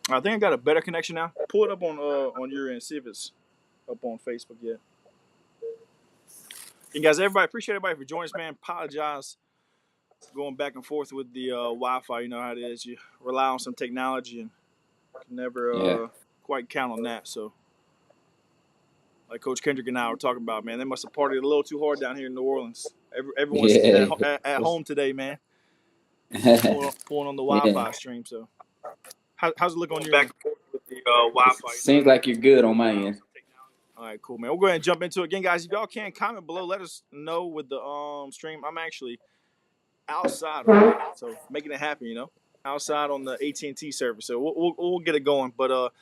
I think I got a better connection now. Pull it up on your end, see if it's up on Facebook yet. And guys, everybody, appreciate everybody for joining us, man. Apologize going back and forth with the Wi-Fi. You know how it is. You rely on some technology and can Yeah. never quite count on that. So, like Coach Kendrick and I were talking about, man, they must have partied a little too hard down here in New Orleans. Everyone's Yeah. at home today, man, pulling on the Yeah. Wi-Fi stream. So, how's it look on Going your back end? and forth with the Wi-Fi. Seems like you're good on my end. All right, cool, man. We'll go ahead and jump into it again, guys. If y'all can comment below, let us know with the stream. I'm actually outside right now, so making it happen, outside on the AT&T service. So we'll get it going. But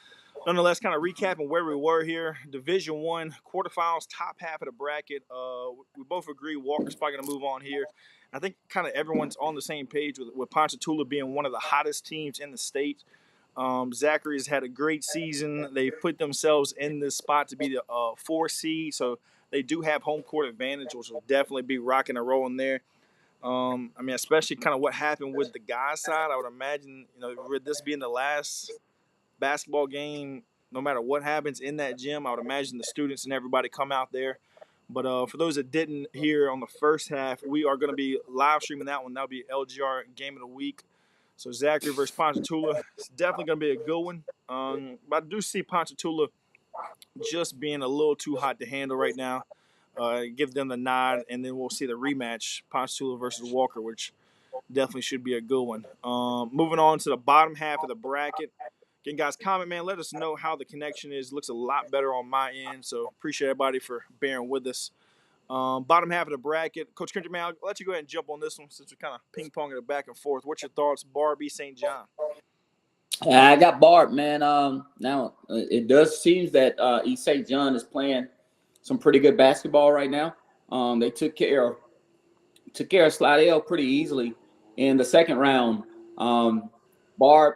nonetheless, kind of recapping where we were here. Division One quarterfinals, top half of the bracket. We both agree Walker's probably going to move on here. I think kind of everyone's on the same page with Ponchatoula being one of the hottest teams in the state. Zachary has had a great season. They put themselves in this spot to be the 4 seed, so they do have home court advantage, which will definitely be rocking and rolling there. I mean, especially kind of what happened with the guys' side. I would imagine, with this being the last basketball game, no matter what happens in that gym, I would imagine the students and everybody come out there. But for those that didn't hear on the first half, we are going to be live streaming that one. That'll be LGR Game of the Week. So Zachary versus Ponchatoula. It's definitely going to be a good one. But I do see Ponchatoula just being a little too hot to handle right now. Give them the nod, and then we'll see the rematch, Ponchatoula versus Walker, which definitely should be a good one. Moving on to the bottom half of the bracket. Again, guys, comment, man. Let us know how the connection is. Looks a lot better on my end, so appreciate everybody for bearing with us. Bottom half of the bracket. Coach Kendrick, man, I'll let you go ahead and jump on this one since we're kind of ping-ponging it back and forth. What's your thoughts, Barbie St. John? I got Bart, man. Now it does seems that East St. John is playing some pretty good basketball right now. They took care of Slidell pretty easily in the second round. Barb,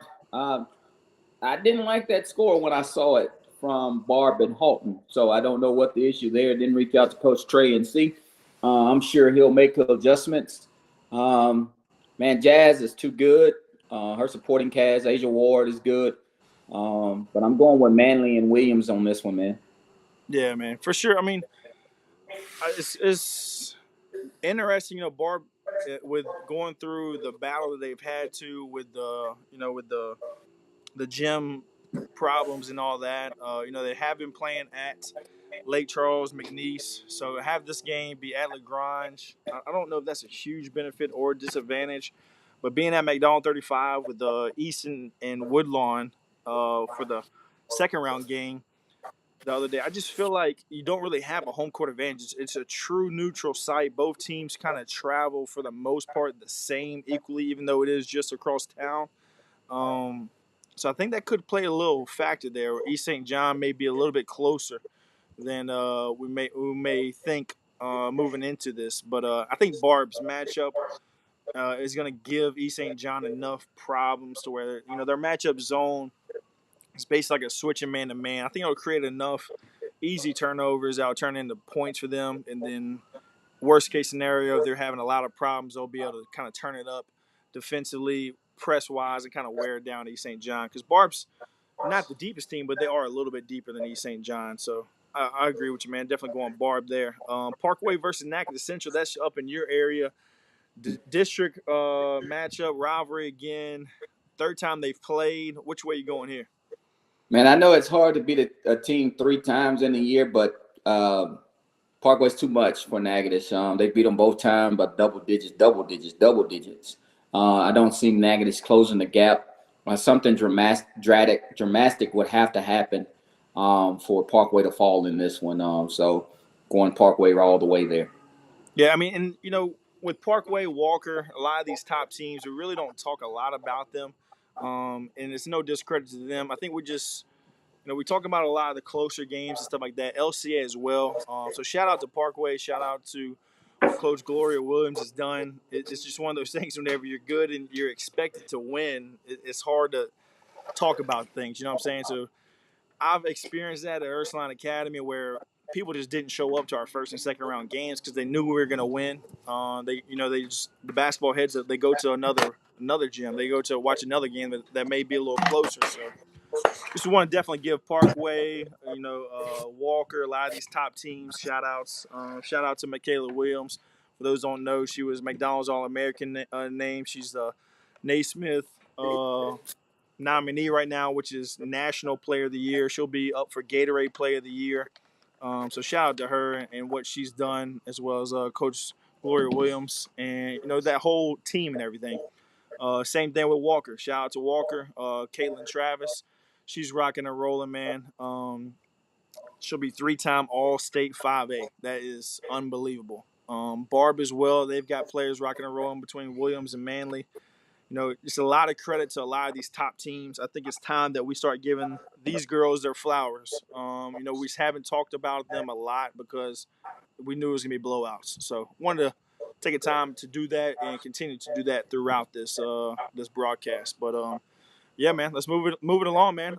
I didn't like that score when I saw it from Barb and Halton, so I don't know what the issue there. Didn't reach out to Coach Trey and see. I'm sure he'll make adjustments. Um, man, Jazz is too good. Her supporting cast, Asia Ward is good. But I'm going with Manley and Williams on this one, man. Yeah, man, for sure. I mean, it's interesting, Barb, with going through the battle that they've had to with the gym problems and all that. They have been playing at Lake Charles, McNeese. So to have this game be at Lagrange, I don't know if that's a huge benefit or disadvantage. But being at McDonald 35 with Easton and Woodlawn for the second round game the other day, I just feel like you don't really have a home court advantage. It's a true neutral site. Both teams kind of travel for the most part the same equally, even though it is just across town. Um, so I think that could play a little factor there. East St. John may be a little bit closer than we may think moving into this. But I think Barb's matchup is going to give East St. John enough problems to where their matchup zone is based like a switching man to man. I think it'll create enough easy turnovers that'll turn into points for them, and then worst case scenario, if they're having a lot of problems, they'll be able to kind of turn it up defensively, press wise, and kind of wear it down East St. John. Because Barb's not the deepest team, but they are a little bit deeper than East St. John. So I agree with you, man. Definitely going Barb there. Parkway versus Natchitoches Central. That's up in your area. District matchup rivalry again. Third time they've played. Which way you going here? Man, I know it's hard to beat a team 3 times in a year, but Parkway's too much for Natchitoches. They beat them both times by double digits, double digits, double digits. I don't see Natchitoches closing the gap. Something dramatic would have to happen for Parkway to fall in this one. So going Parkway all the way there. Yeah, I mean, and with Parkway, Walker, a lot of these top teams, we really don't talk a lot about them. And it's no discredit to them. I think we just, we talk about a lot of the closer games and stuff like that. LCA as well. So shout out to Parkway. Shout out to what Coach Gloria Williams has done. It's just one of those things. Whenever you're good and you're expected to win, it's hard to talk about things. You know what I'm saying? So I've experienced that at Ursuline Academy where people just didn't show up to our first and second round games because they knew we were going to win. They just the basketball heads they go to another gym. They go to watch another game that may be a little closer. So just want to definitely give Parkway, Walker, a lot of these top teams shout outs. Shout out to Michaela Williams. For those who don't know, she was McDonald's All American name. She's the Naismith nominee right now, which is National Player of the Year. She'll be up for Gatorade Player of the Year. So shout out to her and what she's done, as well as Coach Gloria Williams and that whole team and everything. Same thing with Walker. Shout out to Walker, Caitlin Travis. She's rocking and rolling, man. She'll be 3-time All-State 5A. That is unbelievable. Barb as well. They've got players rocking and rolling between Williams and Manley. It's a lot of credit to a lot of these top teams. I think it's time that we start giving these girls their flowers. We just haven't talked about them a lot because we knew it was going to be blowouts. So wanted to take a time to do that and continue to do that throughout this broadcast. But yeah, man, let's move it along, man.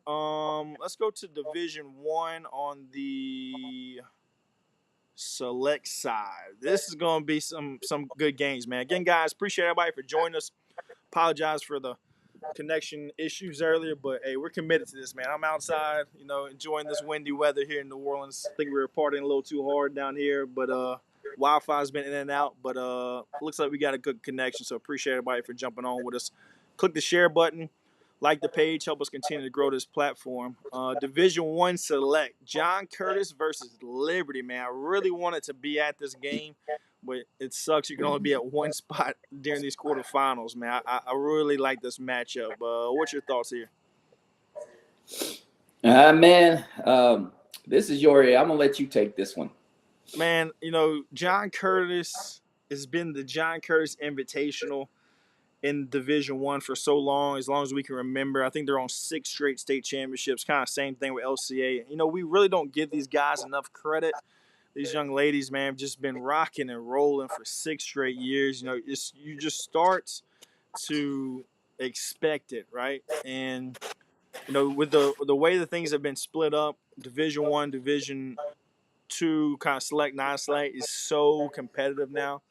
Let's go to Division 1 on the select side. This is going to be some good games, man. Again, guys, appreciate everybody for joining us. Apologize for the connection issues earlier, but hey, we're committed to this, man. I'm outside, enjoying this windy weather here in New Orleans. I think we were partying a little too hard down here, but Wi-Fi's been in and out, but looks like we got a good connection, so appreciate everybody for jumping on with us. Click the share button, like the page, help us continue to grow this platform. Division 1 select, John Curtis versus Liberty, man. I really wanted to be at this game, but it sucks you can only be at one spot during these quarterfinals, man. I really like this matchup. What's your thoughts here? Man, this is your area. I'm gonna let you take this one. Man, John Curtis has been the John Curtis Invitational in Division 1 for so long as we can remember. I think they're on 6 straight state championships. Kind of same thing with LCA. We really don't give these guys enough credit. These young ladies, man, have just been rocking and rolling for 6 straight years. You just start to expect it, right? And with the way the things have been split up, Division 1, Division 2, kind of select, non-select is so competitive now.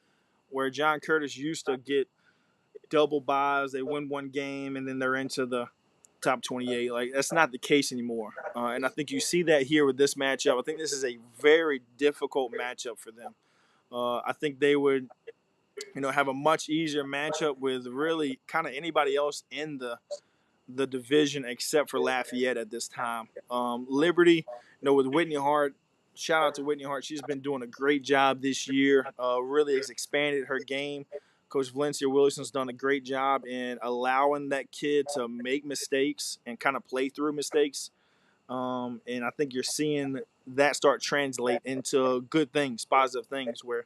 Where John Curtis used to get double buys, they win one game, and then they're into the top 28. Like, that's not the case anymore. And I think you see that here with this matchup. I think this is a very difficult matchup for them. I think they would, have a much easier matchup with really kind of anybody else in the division except for Lafayette at this time. Liberty, with Whitney Hart, shout out to Whitney Hart. She's been doing a great job this year. Really has expanded her game. Coach Valencia Wilson's done a great job in allowing that kid to make mistakes and kind of play through mistakes. And I think you're seeing that start translate into good things, positive things, where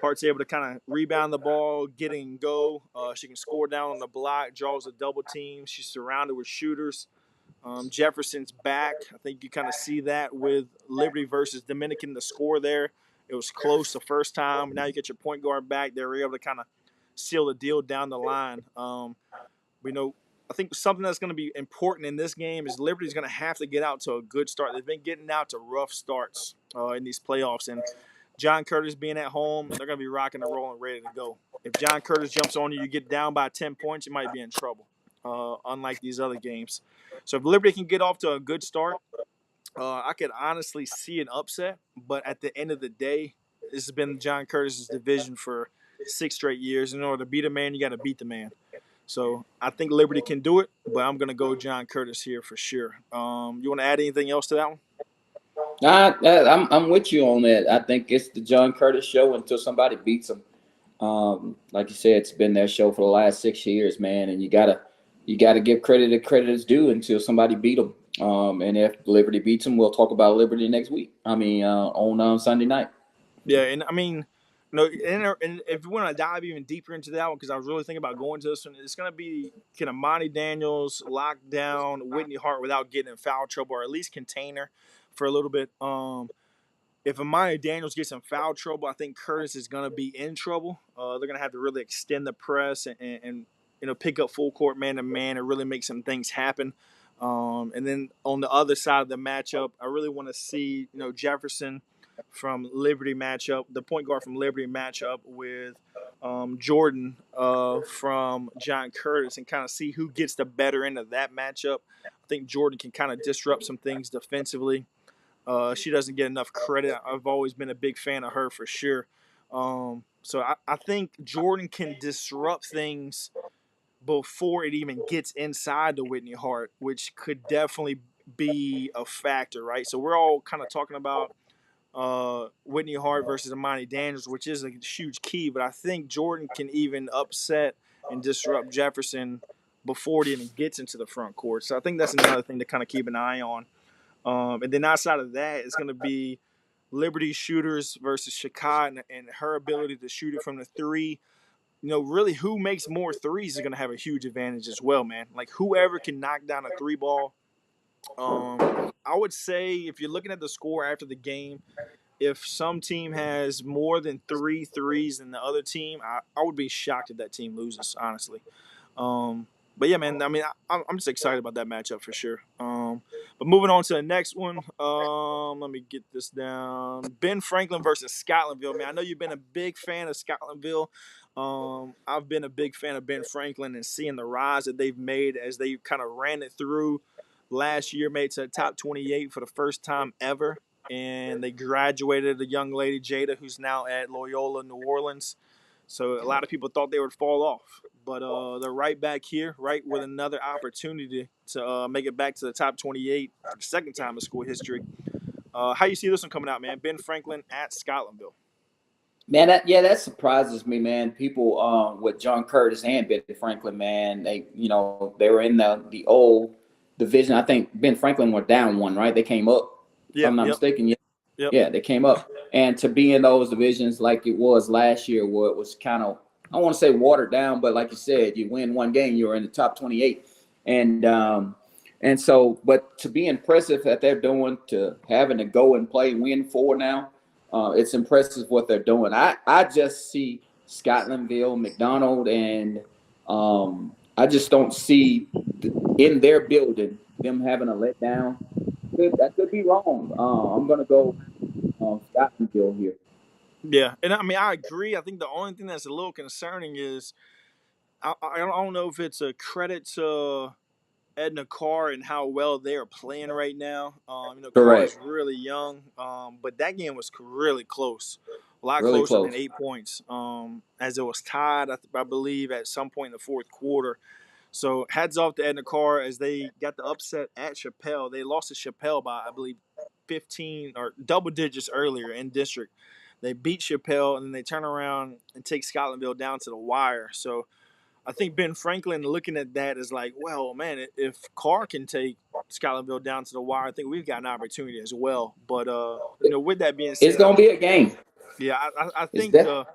Hart's able to kind of rebound the ball, get it and go. She can score down on the block, draws a double team. She's surrounded with shooters. Jefferson's back. I think you kind of see that with Liberty versus Dominican, the score there. It was close the first time. Now you get your point guard back. They were able to kind of seal the deal down the line. I think something that's going to be important in this game is Liberty's going to have to get out to a good start. They've been getting out to rough starts in these playoffs, and John Curtis being at home, they're going to be rocking and rolling, ready to go. If John Curtis jumps on you, you get down by 10 points, you might be in trouble, unlike these other games. So if Liberty can get off to a good start, I could honestly see an upset. But at the end of the day, this has been John Curtis's division for 6 straight years. In order to beat a man, you got to beat the man. So I think Liberty can do it, but I'm going to go John Curtis here for sure. You want to add anything else to that one? I'm with you on that. I think it's the John Curtis show until somebody beats him. Like you said, it's been their show for the last 6 years, man, and you gotta give credit to credit is due until somebody beat them. And if Liberty beats them, we'll talk about Liberty next week. On Sunday night. Yeah, and I mean, and if you want to dive even deeper into that one, because I was really thinking about going to this one, it's going to be can Amani Daniels lock down Whitney Hart without getting in foul trouble, or at least contain her for a little bit. If Amani Daniels gets in foul trouble, I think Curtis is going to be in trouble. They're going to have to really extend the press and pick up full court man to man and really make some things happen. And then on the other side of the matchup, I really want to see Jefferson from Liberty matchup, the point guard from Liberty matchup with Jordan from John Curtis and kind of see who gets the better end of that matchup. I think Jordan can kind of disrupt some things defensively. She doesn't get enough credit. I've always been a big fan of her for sure. So I think Jordan can disrupt things before it even gets inside the Whitney Hart, which could definitely be a factor, right? So we're all kind of talking about Whitney Hart versus Imani Daniels, which is a huge key. But I think Jordan can even upset and disrupt Jefferson before it even gets into the front court. So I think that's another thing to kind of keep an eye on. And then outside of that, it's going to be Liberty shooters versus Shakai and her ability to shoot it from the three. Really who makes more threes is going to have a huge advantage as well, man. Like whoever can knock down a three ball. I would say if you're looking at the score after the game, if some team has more than 3 threes than the other team, I would be shocked if that team loses, honestly. Um, but yeah, man, I mean, I'm just excited about that matchup for sure. But moving on to the next one, let me get this down. Ben Franklin versus Scotlandville, man. I know you've been a big fan of Scotlandville. I've been a big fan of Ben Franklin and seeing the rise that they've made as they kind of ran it through last year, made to the top 28 for the first time ever. And they graduated a young lady, Jada, who's now at Loyola, New Orleans. So a lot of people thought they would fall off, but they're right back here, right with another opportunity to make it back to the top 28 for the second time in school history. How you see this one coming out, man? Ben Franklin at Scotlandville. Man, that surprises me, man. People with John Curtis and Ben Franklin, man, they were in the old division. I think Ben Franklin were down one, right? They came up, if Yeah, I'm not yep, mistaken. yep. Yeah, they came up. And to be in those divisions like it was last year, where it was kind of, I don't want to say watered down, but like you said, you win one game, you're in the top 28. And so, but to be impressive that they're doing, to having to go and play and win four now, it's impressive what they're doing. I just see Scotlandville, McDonald, and I just don't see in their building them having a letdown. That could be wrong. I'm going to go Scotlandville here. Yeah, and I mean I agree. I think the only thing that's a little concerning is I don't know if it's a credit to Edna Carr and how well they are playing right now. Carr is Correct. really young, but that game was really close, a lot Really closer than close. 8 points, as it was tied, I believe, at some point in the fourth quarter. So hats off to Edna Carr as they got the upset at Chappelle. They lost to Chappelle by, I believe, 15 or double digits earlier in district. They beat Chappelle, and then they turn around and take Scotlandville down to the wire. So I think Ben Franklin looking at that is like, well, man, if Carr can take Scotlandville down to the wire, I think we've got an opportunity as well. But with that being It's said, I gonna think, be a game. yeah, I Is think that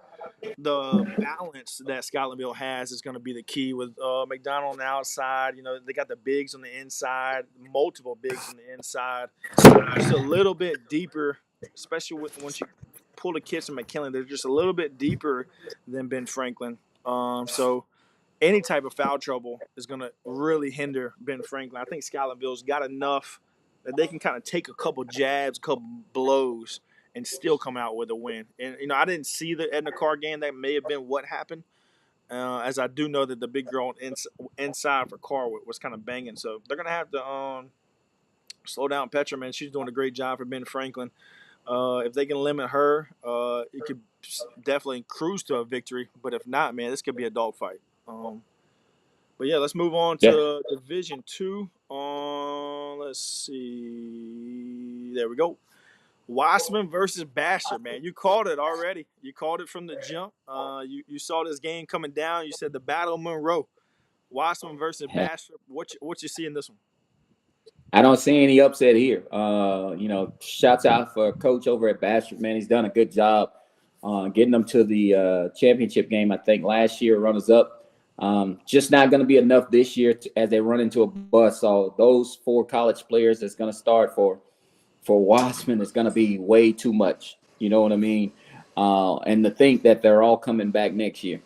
the balance that Scotlandville has is going to be the key with McDonald on the outside. They got the bigs on the inside, multiple bigs on the inside, just a little bit deeper, especially once you pull the kids from McKinley. They're just a little bit deeper than Ben Franklin. So any type of foul trouble is going to really hinder Ben Franklin. I think Scotlandville's got enough that they can kind of take a couple jabs, a couple blows, and still come out with a win. And, I didn't see the Edna Carr game. That may have been what happened, as I do know that the big girl inside for Carr was kind of banging. So they're going to have to slow down Petra, man. She's doing a great job for Ben Franklin. If they can limit her, it could definitely cruise to a victory. But if not, man, this could be a dogfight. But yeah, let's move on yeah? to Division Two. Let's see. There we go. Wiseman versus Basher, man. You called it already. You called it from the jump. You saw this game coming down. You said the Battle of Monroe. Wiseman versus Basher. What you see in this one? I don't see any upset here. Shouts out for coach over at Bastard, man. He's done a good job getting them to the championship game, I think, last year, runners up. Just not going to be enough this year as they run into a bus. So those four college players that's going to start for Wiseman is going to be way too much. You know what I mean? And to think that they're all coming back next year.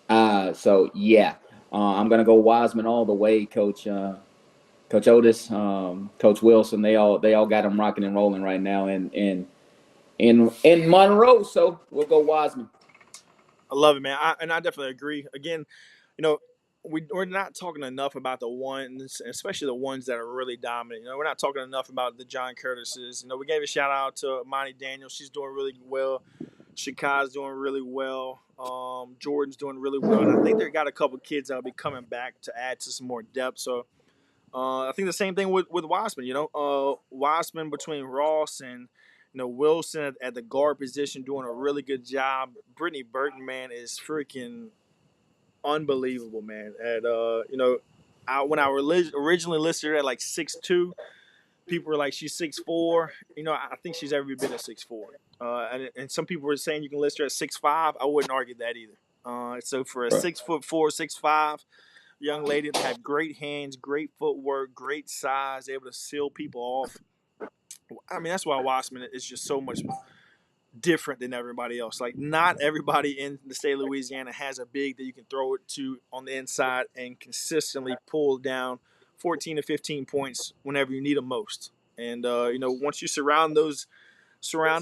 So yeah, I'm going to go Wiseman all the way, Coach. Coach Otis, Coach Wilson, they all got them rocking and rolling right now in Monroe. So we'll go Wiseman. I love it, man. And I definitely agree. Again, you know, we're not talking enough about the ones, especially the ones that are really dominant. We're not talking enough about the John Curtises. We gave a shout out to Monty Daniels. She's doing really well. Shakai's doing really well. Jordan's doing really well. And I think they got a couple kids that'll be coming back to add to some more depth. So I think the same thing with Wiseman. Wiseman between Ross and Wilson at the guard position doing a really good job. Brittany Burton, man, is freaking unbelievable, man. When I originally listed her at like 6'2", people were like she's 6'4". I think she's every bit of 6'4". And some people were saying you can list her at 6'5". I wouldn't argue that either. So for a Right. 6'4", 6'5" young lady that had great hands, great footwork, great size, able to seal people off. I mean, that's why Wiseman is just so much different than everybody else. Like, not everybody in the state of Louisiana has a big that you can throw it to on the inside and consistently pull down 14 to 15 points whenever you need them most. And once you surround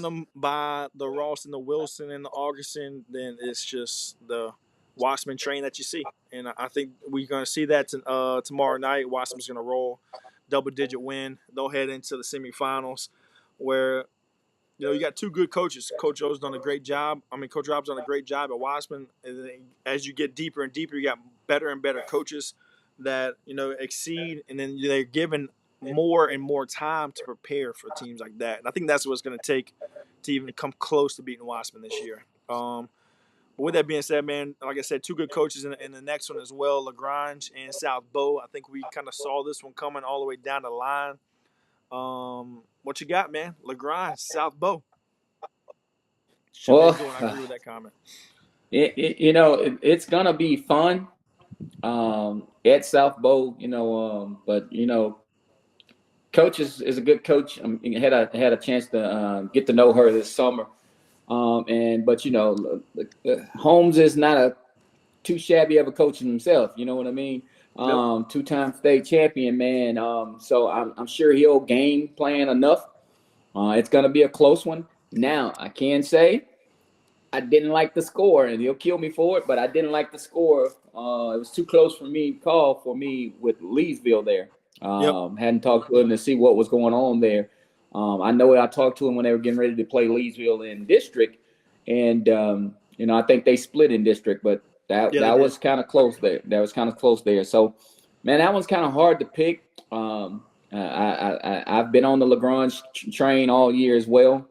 them by the Ross and the Wilson and the Augustin, then it's just the Wasserman train that you see. And I think we're going to see that tomorrow night. Wasserman's going to roll double-digit win. They'll head into the semifinals where, you got two good coaches. Coach O's done a great job. Coach Rob's done a great job at Wasserman. And as you get deeper and deeper, you got better and better coaches that, exceed. And then they're given more and more time to prepare for teams like that. And I think that's what it's going to take to even come close to beating Wasserman this year. But with that being said, man, like I said, two good coaches in the next one as well, LaGrange and South Bow. I think we kind of saw this one coming all the way down the line. What you got, man? LaGrange, South Bow. Chip Well, Angel, and I agree with that comment. it's gonna be fun at South Bowl. But coach is a good coach. Had a chance to get to know her this summer. But Holmes is not a too shabby of a coach himself. You know what I mean? Yep. 2-time state champion, man. So I'm sure he'll game plan enough. It's gonna be a close one. Now I can say I didn't like the score, and he'll kill me for it. But I didn't like the score. It was too close for me. Call for me with Leesville there. Yep. Hadn't talked to him to see what was going on there. I know I talked to him when they were getting ready to play Leesville in district, and I think they split in district, but that was kind of close there. That was kind of close there. So, man, that one's kind of hard to pick. I've been on the LaGrange train all year as well.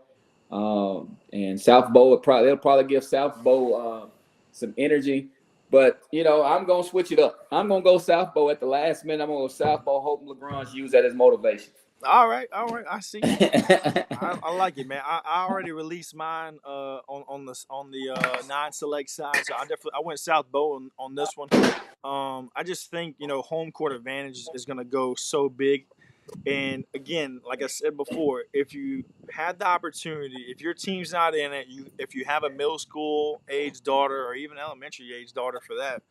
And South Bowl they'll probably give South Bowl some energy, but I'm gonna switch it up. I'm gonna go South Bowl at the last minute. I'm gonna go South Bowl. Hoping LaGrange use that as motivation. All right. I see. I like it, man. I already released mine on the non-select side, so I went South Bow on this one. I just think home court advantage is going to go so big. And again, like I said before, if you had the opportunity, if your team's not in it, if you have a middle school age daughter or even elementary age daughter for that,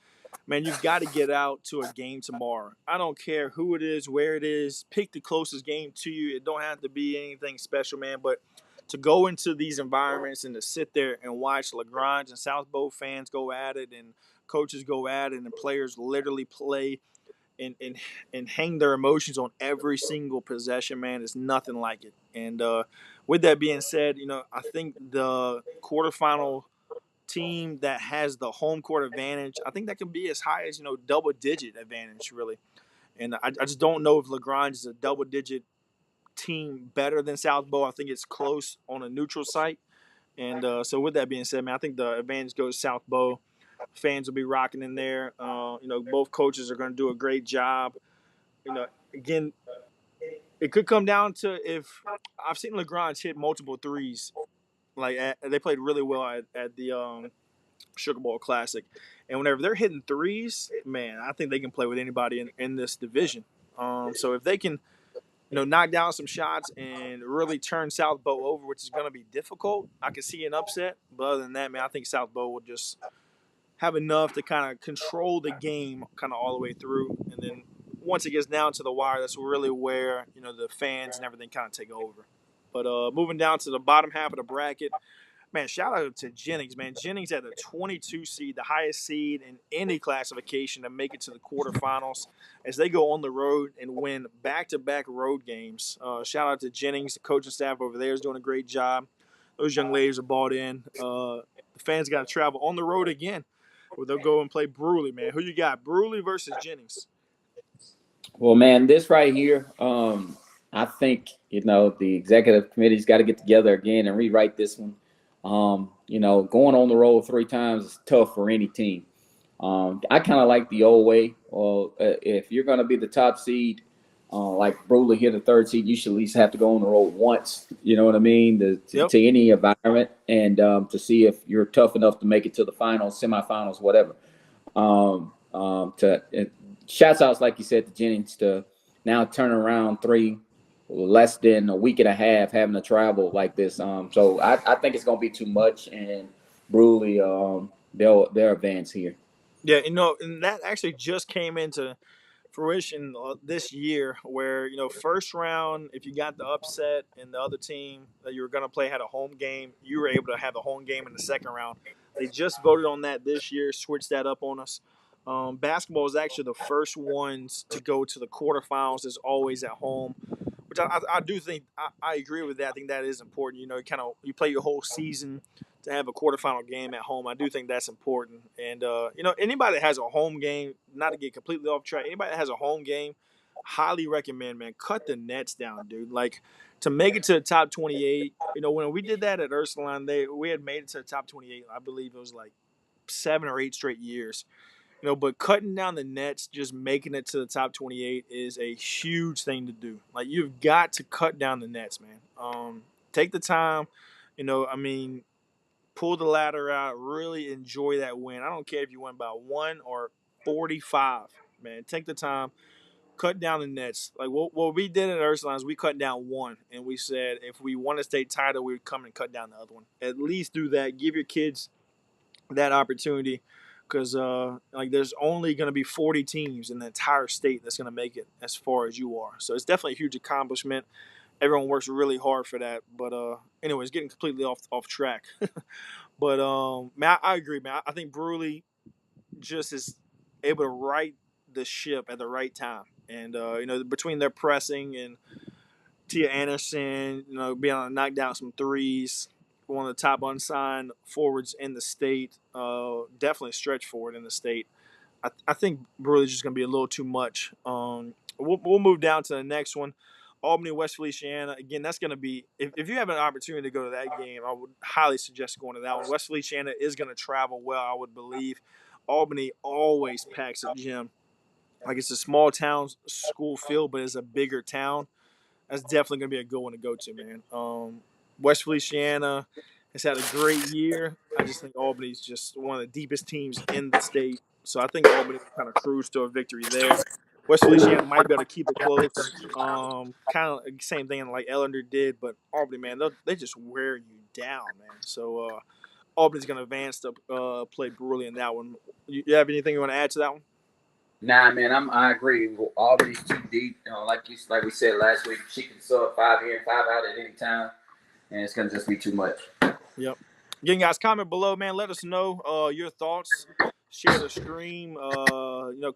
man, you've got to get out to a game tomorrow. I don't care who it is, where it is. Pick the closest game to you. It don't have to be anything special, man. But to go into these environments and to sit there and watch LaGrange and South Bow fans go at it and coaches go at it and players literally play and hang their emotions on every single possession, man, is nothing like it. And with that being said, I think the quarterfinal team that has the home court advantage, I think that can be as high as double digit advantage, really. And I just don't know if LaGrange is a double digit team better than South Bow. I think it's close on a neutral site. And so with that being said, man, I think the advantage goes South Bow. Fans will be rocking in there. Both coaches are going to do a great job. Again, it could come down to if I've seen LaGrange hit multiple threes. They played really well at the Sugar Bowl Classic, and whenever they're hitting threes, man, I think they can play with anybody in this division. So if they can, knock down some shots and really turn South Bow over, which is going to be difficult, I can see an upset. But other than that, man, I think South Bow will just have enough to kind of control the game kind of all the way through. And then once it gets down to the wire, that's really where, the fans and everything kind of take over. But moving down to the bottom half of the bracket, Man, shout out to Jennings, man. Jennings at the 22 seed, the highest seed in any classification to make it to the quarterfinals as they go on the road and win back-to-back road games. Shout out to Jennings, the coaching staff over there is doing a great job. Those young ladies are bought in. The fans got to travel on the road again, where they'll go and play Bruley, man. Who you got, Bruley versus Jennings? Well, man, this right here, I think the executive committee's got to get together again and rewrite this one. Going on the road 3 times is tough for any team. I kind of like the old way. Well, if you're going to be the top seed, like Broley here, the 3rd seed, you should at least have to go on the road once. You know what I mean? Yep. To any environment, and to see if you're tough enough to make it to the finals, semifinals, whatever. To Shouts outs, like you said, to Jennings to now turn around less than a week and a half having to travel like this. So I think it's gonna be too much, and Bruley they'll advance here. Yeah, and that actually just came into fruition this year where first round, if you got the upset and the other team that you were going to play had a home game, you were able to have a home game in the second round. They just voted on that this year, switched that up on us. Basketball is actually the first ones to go to the quarterfinals, is always at home, which I do think I agree with that. I think that is important. You play your whole season to have a quarterfinal game at home. I do think that's important. And anybody that has a home game, not to get completely off track, anybody that has a home game, highly recommend, man, cut the nets down, dude. Like, to make it to the top 28. When we did that at Ursuline, we had made it to the top 28. I believe it was like 7 or 8 straight years. But cutting down the nets, just making it to the top 28 is a huge thing to do. Like, you've got to cut down the nets, man. Take the time. I mean, pull the ladder out, really enjoy that win. I don't care if you win by 1 or 45, man. Take the time, cut down the nets. Like what we did at Ursulines, we cut down one, and we said if we won a state title, we would come and cut down the other one. At least do that. Give your kids that opportunity, because like there's only going to be 40 teams in the entire state that's going to make it as far as you are. So it's definitely a huge accomplishment. Everyone works really hard for that. But anyways, getting completely off track. But man, I agree, man. I think Bruley just is able to right the ship at the right time, and between their pressing and Tia Anderson, being able to knock down some threes, one of the top unsigned forwards in the state, definitely stretch forward in the state. I think Bruley's just going to be a little too much. We'll move down to the next one. Albany, West Feliciana. Again, that's going to be, if you have an opportunity to go to that game, I would highly suggest going to that one. West Feliciana is going to travel well, I would believe. Albany always packs a gym. Like, it's a small town school field, but it's a bigger town. That's definitely going to be a good one to go to, man. West Feliciana has had a great year. I just think Albany's just one of the deepest teams in the state. So I think Albany will kind of cruise to a victory there. West Feliciana might be able to keep it close. Kind of same thing like Ellender did, but Albany, man, they just wear you down, man. So Albany's going to advance to play Bruley in that one. You have anything you want to add to that one? Nah, man, I agree. Albany's too deep. Like we said last week, she can sub 5 in, 5 out at any time, and it's gonna just be too much. Yep. Again, guys, comment below, man. Let us know your thoughts. Share the stream.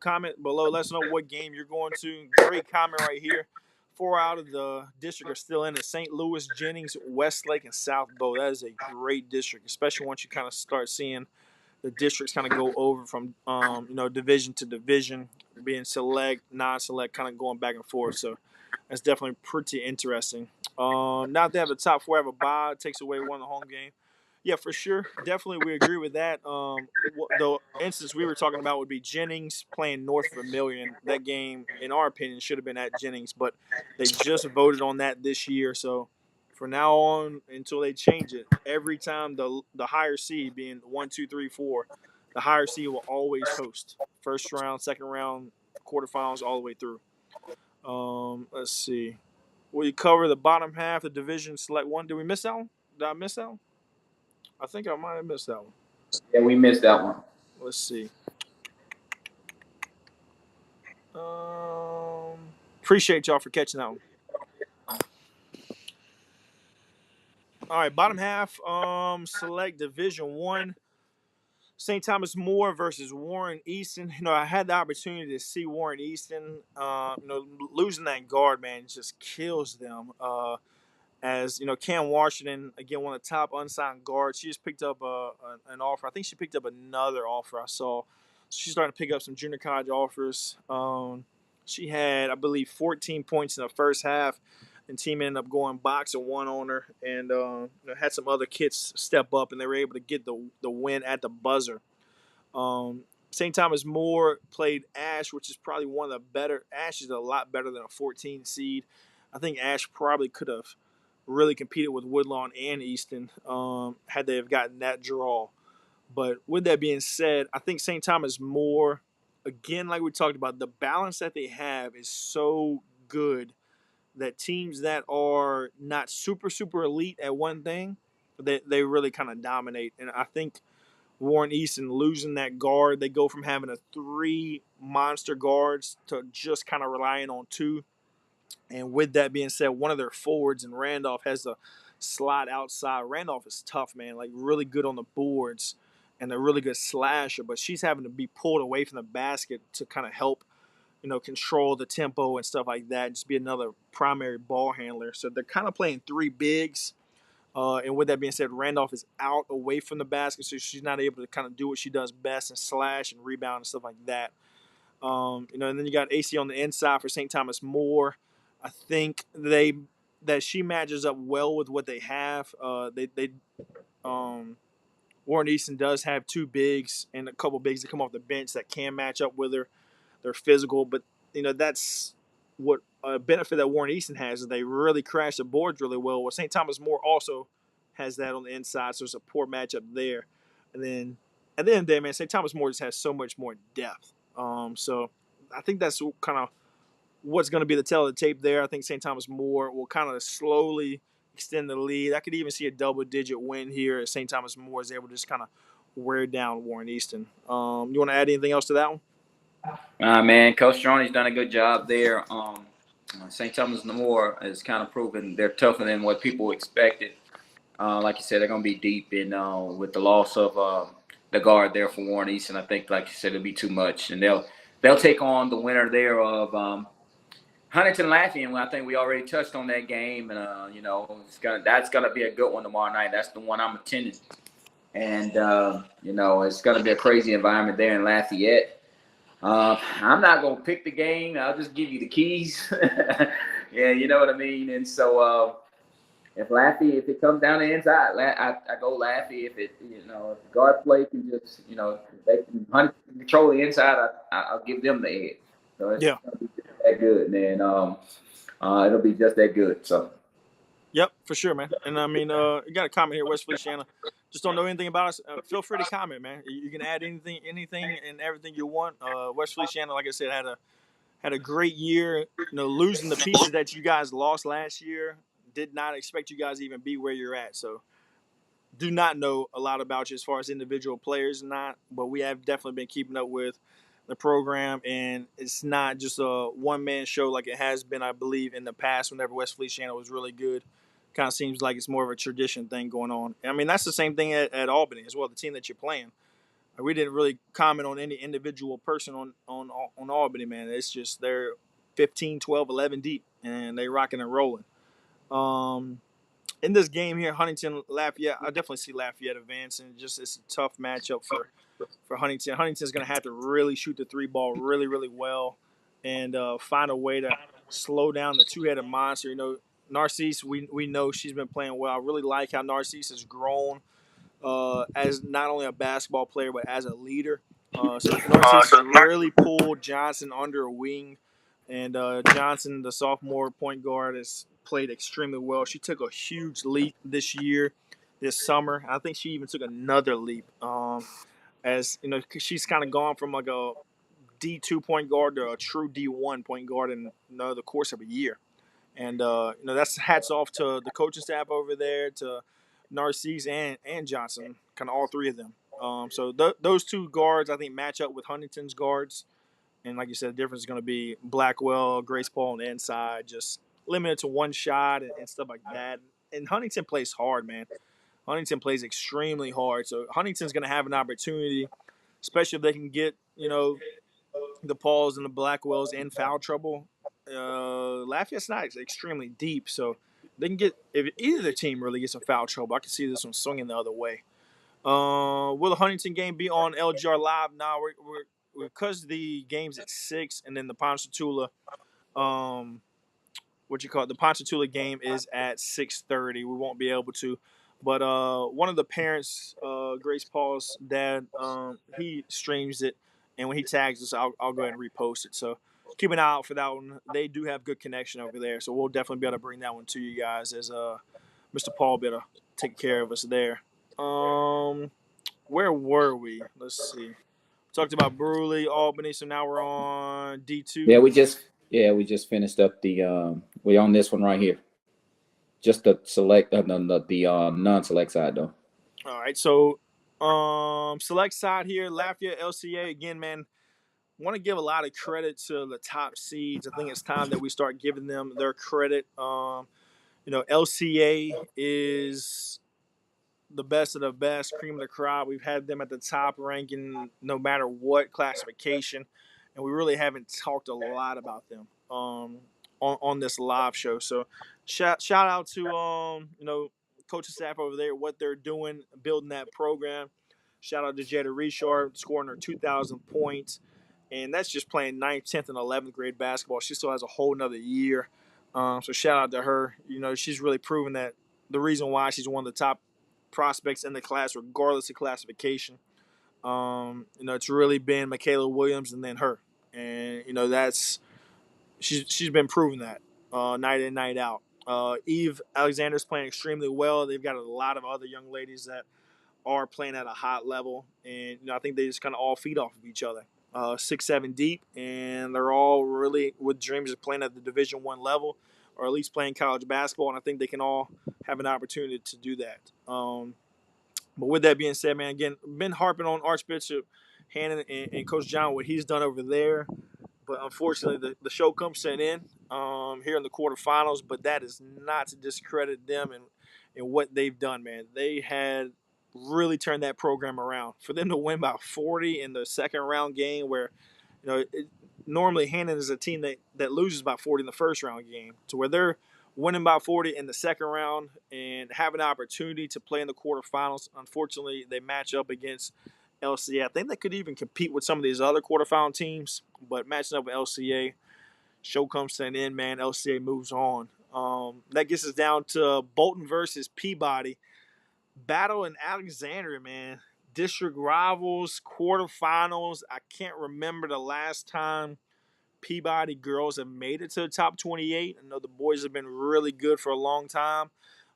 Comment below. Let us know what game you're going to. Great comment right here. 4 out of the district are still in it. St. Louis, Jennings, Westlake, and South Bow. That is a great district, especially once you kind of start seeing the districts kind of go over from division to division, being select, non-select, kind of going back and forth. So that's definitely pretty interesting. Now they have the top 4 have a bye, it takes away one of the home game. Yeah, for sure. Definitely, we agree with that. The instance we were talking about would be Jennings playing North Vermilion. That game, in our opinion, should have been at Jennings, but they just voted on that this year. So from now on, until they change it, every time the higher seed, being 1, 2, 3, 4, the higher seed will always host first round, second round, quarterfinals, all the way through. Let's see. We cover the bottom half, the division select one. Did we miss that one? Did I miss that one? I think I might have missed that one. Yeah, we missed that one. Let's see. Appreciate y'all for catching that one. All right, bottom half. Select Division One. St. Thomas More versus Warren Easton. I had the opportunity to see Warren Easton. Losing that guard, man, just kills them. As Cam Washington, again, one of the top unsigned guards. She just picked up an offer. I think she picked up another offer I saw. So she's starting to pick up some junior college offers. She had, I believe, 14 points in the first half, and team ended up going box and one on her, and had some other kids step up, and they were able to get the win at the buzzer. St. Thomas More played Ash, which is probably one of the better. Ash is a lot better than a 14 seed. I think Ash probably could have really competed with Woodlawn and Easton had they have gotten that draw. But with that being said, I think St. Thomas More, again, like we talked about, the balance that they have is so good that teams that are not super, super elite at one thing, they really kind of dominate. And I think Warren Easton losing that guard, they go from having a three monster guards to just kind of relying on two. And with that being said, one of their forwards and Randolph has a slide outside. Randolph is tough, man, like really good on the boards and a really good slasher, but she's having to be pulled away from the basket to kind of help, control the tempo and stuff like that. Just be another primary ball handler. So they're kind of playing three bigs. And with that being said, Randolph is out away from the basket, so she's not able to kind of do what she does best and slash and rebound and stuff like that. And then you got AC on the inside for St. Thomas More. I think that she matches up well with what they have. Warren Easton does have two bigs and a couple bigs that come off the bench that can match up with her. They're physical, but that's what a benefit that Warren Easton has is they really crash the boards really well. Well, St. Thomas More also has that on the inside, so it's a poor matchup there. And then at the end of the day, man, St. Thomas More just has so much more depth. So I think that's kind of what's going to be the tell of the tape there. I think St. Thomas More will kind of slowly extend the lead. I could even see a double-digit win here as St. Thomas More is able to just kind of wear down Warren Easton. You want to add anything else to that one? Man, Coach Stroney's done a good job there. St. Thomas More has kind of proven they're tougher than what people expected. Like you said, they're going to be deep in with the loss of the guard there for Warren Easton. I think, like you said, it'll be too much, and they'll take on the winner there of Huntington Lafayette. I think we already touched on that game, and that's gonna be a good one tomorrow night. That's the one I'm attending, and it's gonna be a crazy environment there in Lafayette. I'm not gonna pick the game. I'll just give you the keys. Yeah, you know what I mean. And so if it comes down to inside, I go Laffy. If the guard play can just, if they can control the inside, I'll give them the edge. So it's Yeah. gonna be just that good, man. It'll be just that good. So. Yep, for sure, man. And I mean, you got a comment here, West Feliciana. Just don't know anything about us. Feel free to comment, man. You can add anything, and everything you want. West Feliciana, like I said, had a great year. Losing the pieces that you guys lost last year, did not expect you guys to even be where you're at. So, do not know a lot about you as far as individual players, not. But we have definitely been keeping up with the program, and it's not just a one man show like it has been, I believe, in the past. Whenever West Feliciana was really good, kind of seems like it's more of a tradition thing going on. I mean, that's the same thing at Albany as well. The team that you're playing, we didn't really comment on any individual person on Albany, man. It's just they're 15, 12, 11 deep, and they rocking and rolling. In this game here, Huntington Lafayette, I definitely see Lafayette advancing. Just it's a tough matchup for Huntington. Huntington's going to have to really shoot the three ball really, really well, and find a way to slow down the two-headed monster. Narcisse, we know she's been playing well. I really like how Narcisse has grown as not only a basketball player but as a leader. So Narcisse has really pulled Johnson under a wing, and Johnson, the sophomore point guard, has played extremely well. She took a huge leap this summer. I think she even took another leap. As she's kind of gone from like a D2 point guard to a true D1 point guard in the course of a year. And that's hats off to the coaching staff over there, to Narcisse and Johnson, kind of all three of them. So those two guards, I think, match up with Huntington's guards. And like you said, the difference is going to be Blackwell, Grace Paul on the inside, just limited to one shot and stuff like that. and Huntington plays hard, man. Huntington plays extremely hard. So Huntington's going to have an opportunity, especially if they can get, the Pauls and the Blackwells in foul trouble. Lafayette's not extremely deep, so they can get, if either team really gets in foul trouble, I can see this one swinging the other way. Will the Huntington game be on LGR Live? Now, because the game's at 6, and then the Ponchatoula, um, the Ponchatoula game is at 6:30. We won't be able to. But one of the parents, Grace Paul's dad, he streams it, and when he tags us, I'll go ahead and repost it. So keep an eye out for that one. They do have good connection over there, so we'll definitely be able to bring that one to you guys as Mr. Paul be able to take care of us there. Where were we? Let's see. We talked about Bruley, Albany, so now we're on D2. We just finished up the we're on this one right here. Just the select the non-select side though. All right, so select side here, Lafayette LCA again, man. Want to give a lot of credit to the top seeds. I think it's time that we start giving them their credit. LCA is the best of the best, cream of the crop. We've had them at the top ranking no matter what classification, and we really haven't talked a lot about them on this live show. So shout out to coaching staff over there, what they're doing, building that program. Shout out to Jada Richard scoring her 2,000 points, and that's just playing 9th, 10th, and 11th grade basketball. She still has a whole nother year. So shout out to her. She's really proven that the reason why she's one of the top prospects in the class, regardless of classification. It's really been Michaela Williams and then her, and that's she's been proving that night in, night out. Eve Alexander's playing extremely well. They've got a lot of other young ladies that are playing at a hot level, and I think they just kind of all feed off of each other. 6, 7 deep, and they're all really with dreams of playing at the Division I level, or at least playing college basketball. And I think they can all have an opportunity to do that. But with that being said, man, again, been harping on Archbishop Hannon and Coach John, what he's done over there. But unfortunately, the show comes to an end here in the quarterfinals. But that is not to discredit them and what they've done, man. They had really turned that program around. For them to win by 40 in the second round game, where normally Hannon is a team that loses by 40 in the first round game, to where they're winning by 40 in the second round and have an opportunity to play in the quarterfinals. Unfortunately, they match up against LCA. I think they could even compete with some of these other quarterfinal teams, but matching up with LCA, show comes to an end, man. LCA moves on. That gets us down to Bolton versus Peabody. Battle in Alexandria, man. District rivals, quarterfinals. I can't remember the last time Peabody girls have made it to the top 28. I know the boys have been really good for a long time.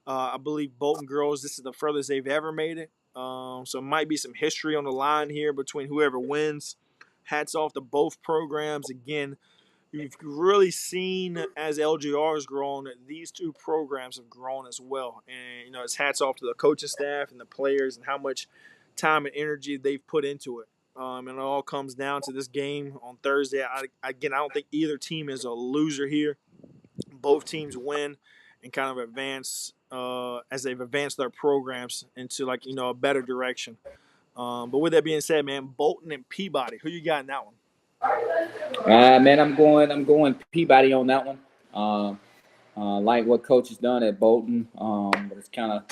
I believe Bolton girls, this is the furthest they've ever made it. So it might be some history on the line here between whoever wins. Hats off to both programs. Again, you've really seen as LGR has grown that these two programs have grown as well. And, it's hats off to the coaching staff and the players and how much time and energy they've put into it. And it all comes down to this game on Thursday. I don't think either team is a loser here. Both teams win and kind of advance as they've advanced their programs into a better direction. But with that being said, man, Bolton and Peabody, who you got in that one? Man, I'm going Peabody on that one. Like what coach has done at Bolton, but it's kind of,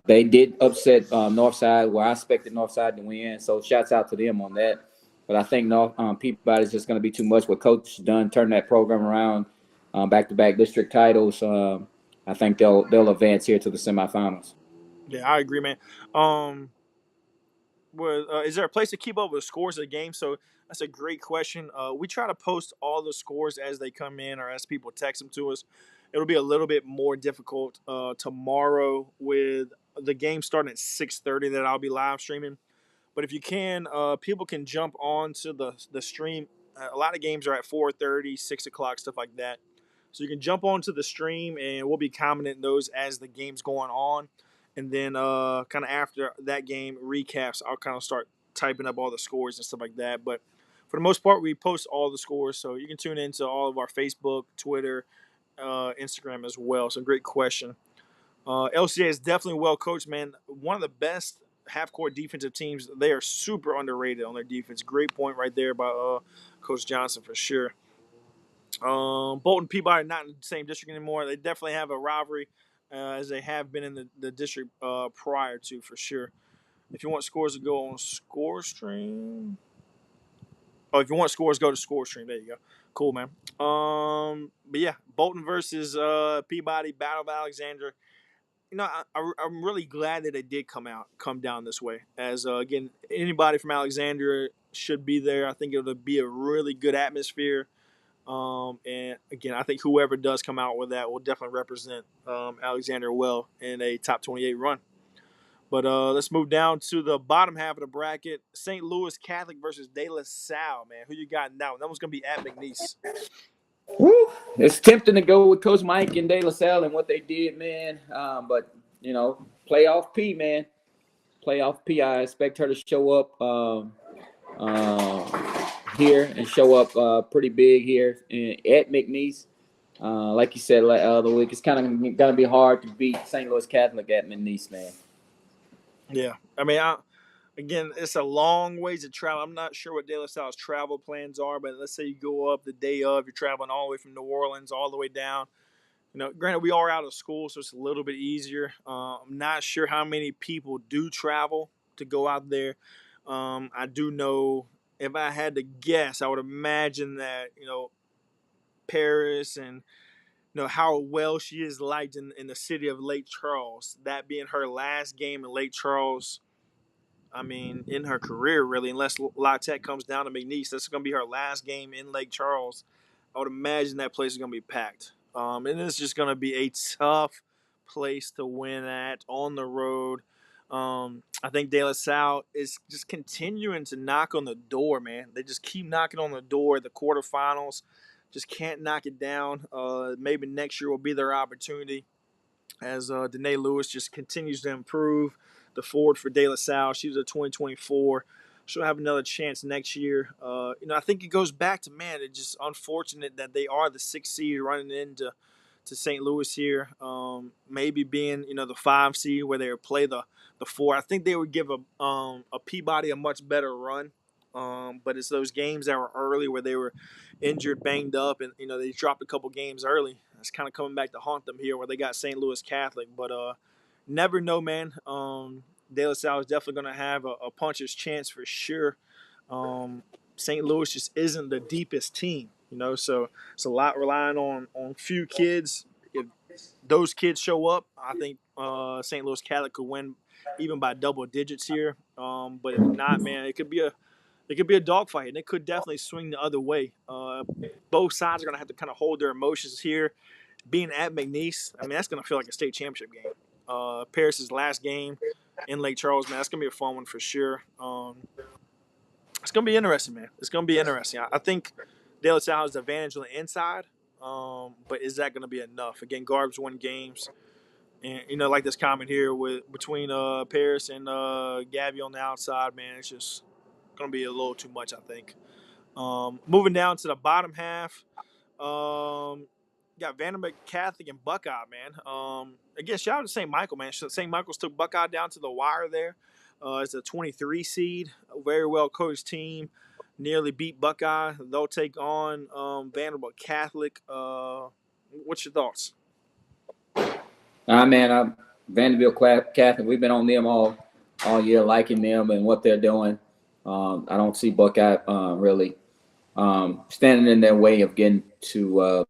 they did upset Northside, where I expected Northside to win. So shouts out to them on that. But I think Peabody's just going to be too much. What coach has done, turn that program around, back-to-back district titles. I think they'll advance here to the semifinals. Yeah, I agree, man. Is there a place to keep up with the scores of the game? So that's a great question. We try to post all the scores as they come in or as people text them to us. It'll be a little bit more difficult tomorrow with the game starting at 6:30 that I'll be live streaming. But if you can, people can jump on to the stream. A lot of games are at 4:30, 6 o'clock, stuff like that. So you can jump onto the stream, and we'll be commenting those as the game's going on. And then kind of after that game recaps, I'll kind of start typing up all the scores and stuff like that. But for the most part, we post all the scores. So you can tune into all of our Facebook, Twitter, Instagram as well. So great question. LCA is definitely well coached, man. One of the best half court defensive teams. They are super underrated on their defense. Great point right there by Coach Johnson for sure. Bolton Peabody not in the same district anymore. They definitely have a rivalry as they have been in the district prior to for sure. If you want scores to go on Score Stream. Oh, if you want scores, go to Score Stream. There you go. Cool, man. But yeah, Bolton versus Peabody, Battle of Alexandria. I'm really glad that it did come down this way. As again, anybody from Alexandria should be there. I think it'll be a really good atmosphere. And again, I think whoever does come out with that will definitely represent Alexandria well in a top 28 run. But let's move down to the bottom half of the bracket. St. Louis Catholic versus De La Salle, man. Who you got in that one? That one's going to be at McNeese. Woo. It's tempting to go with Coach Mike and De La Salle and what they did, man. But playoff P, man. Playoff P. I expect her to show up here and show up pretty big here at McNeese. Like you said the other week, it's kind of gonna be hard to beat St. Louis Catholic at McNeese, man. Yeah, I mean, again, it's a long ways to travel. I'm not sure what De La Salle's travel plans are, but let's say you go up the day of, you're traveling all the way from New Orleans all the way down. Granted, we are out of school, so it's a little bit easier. I'm not sure how many people do travel to go out there. I do know, if I had to guess, I would imagine that, Paris and, how well she is liked in the city of Lake Charles, that being her last game in Lake Charles, I mean, in her career, really, unless La Tech comes down to McNeese, that's going to be her last game in Lake Charles. I would imagine that place is going to be packed. And it's just going to be a tough place to win at on the road. I think De La Salle is just continuing to knock on the door, man. They just keep knocking on the door. The quarterfinals just can't knock it down. Maybe next year will be their opportunity as Danae Lewis just continues to improve the forward for De La Salle. She was a 2024. She'll have another chance next year. I think it goes back to, man, it's just unfortunate that they are the 6th seed running into St. Louis here. Maybe being, the 5 seed where they would play the 4. I think they would give a Peabody a much better run. But it's those games that were early where they were injured, banged up, and they dropped a couple games early. It's kind of coming back to haunt them here where they got St. Louis Catholic. But never know, man. De La Salle is definitely going to have a puncher's chance for sure. St. Louis just isn't the deepest team, so it's a lot relying on few kids. If those kids show up, I think St. Louis Catholic could win even by double digits here. But if not, man, it could be a dogfight, and it could definitely swing the other way. Both sides are going to have to kind of hold their emotions here. Being at McNeese, I mean, that's going to feel like a state championship game. Paris's last game in Lake Charles, man, that's going to be a fun one for sure. It's going to be interesting, man. It's going to be interesting. I think De La Salle has the advantage on the inside, but is that going to be enough? Again, Garbs win games. And, like this comment here between Paris and Gabby on the outside, man, it's just going to be a little too much, I think. Moving down to the bottom half, got Vanderbilt Catholic and Buckeye, man. Again, shout out to St. Michael, man. St. Michael's took Buckeye down to the wire there. It's a 23 seed, a very well coached team. Nearly beat Buckeye. They'll take on Vanderbilt Catholic. What's your thoughts? Man, Vanderbilt Catholic. We've been on them all year, liking them and what they're doing. I don't see Buckeye really standing in their way of getting to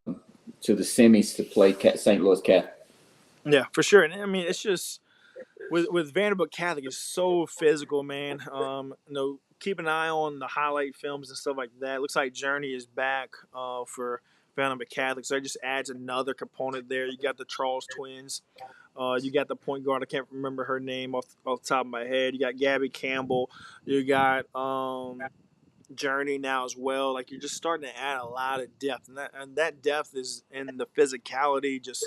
the semis to play St. Louis Catholic. Yeah, for sure. And I mean, it's just with Vanderbilt Catholic, it's so physical, man. Keep an eye on the highlight films and stuff like that. It looks like Journey is back for Vanderbilt Catholic, so that just adds another component there. You got the Charles twins. You got the point guard. I can't remember her name off the top of my head. You got Gabby Campbell. You got Journey now as well. Like, you're just starting to add a lot of depth, and that depth is in the physicality. Just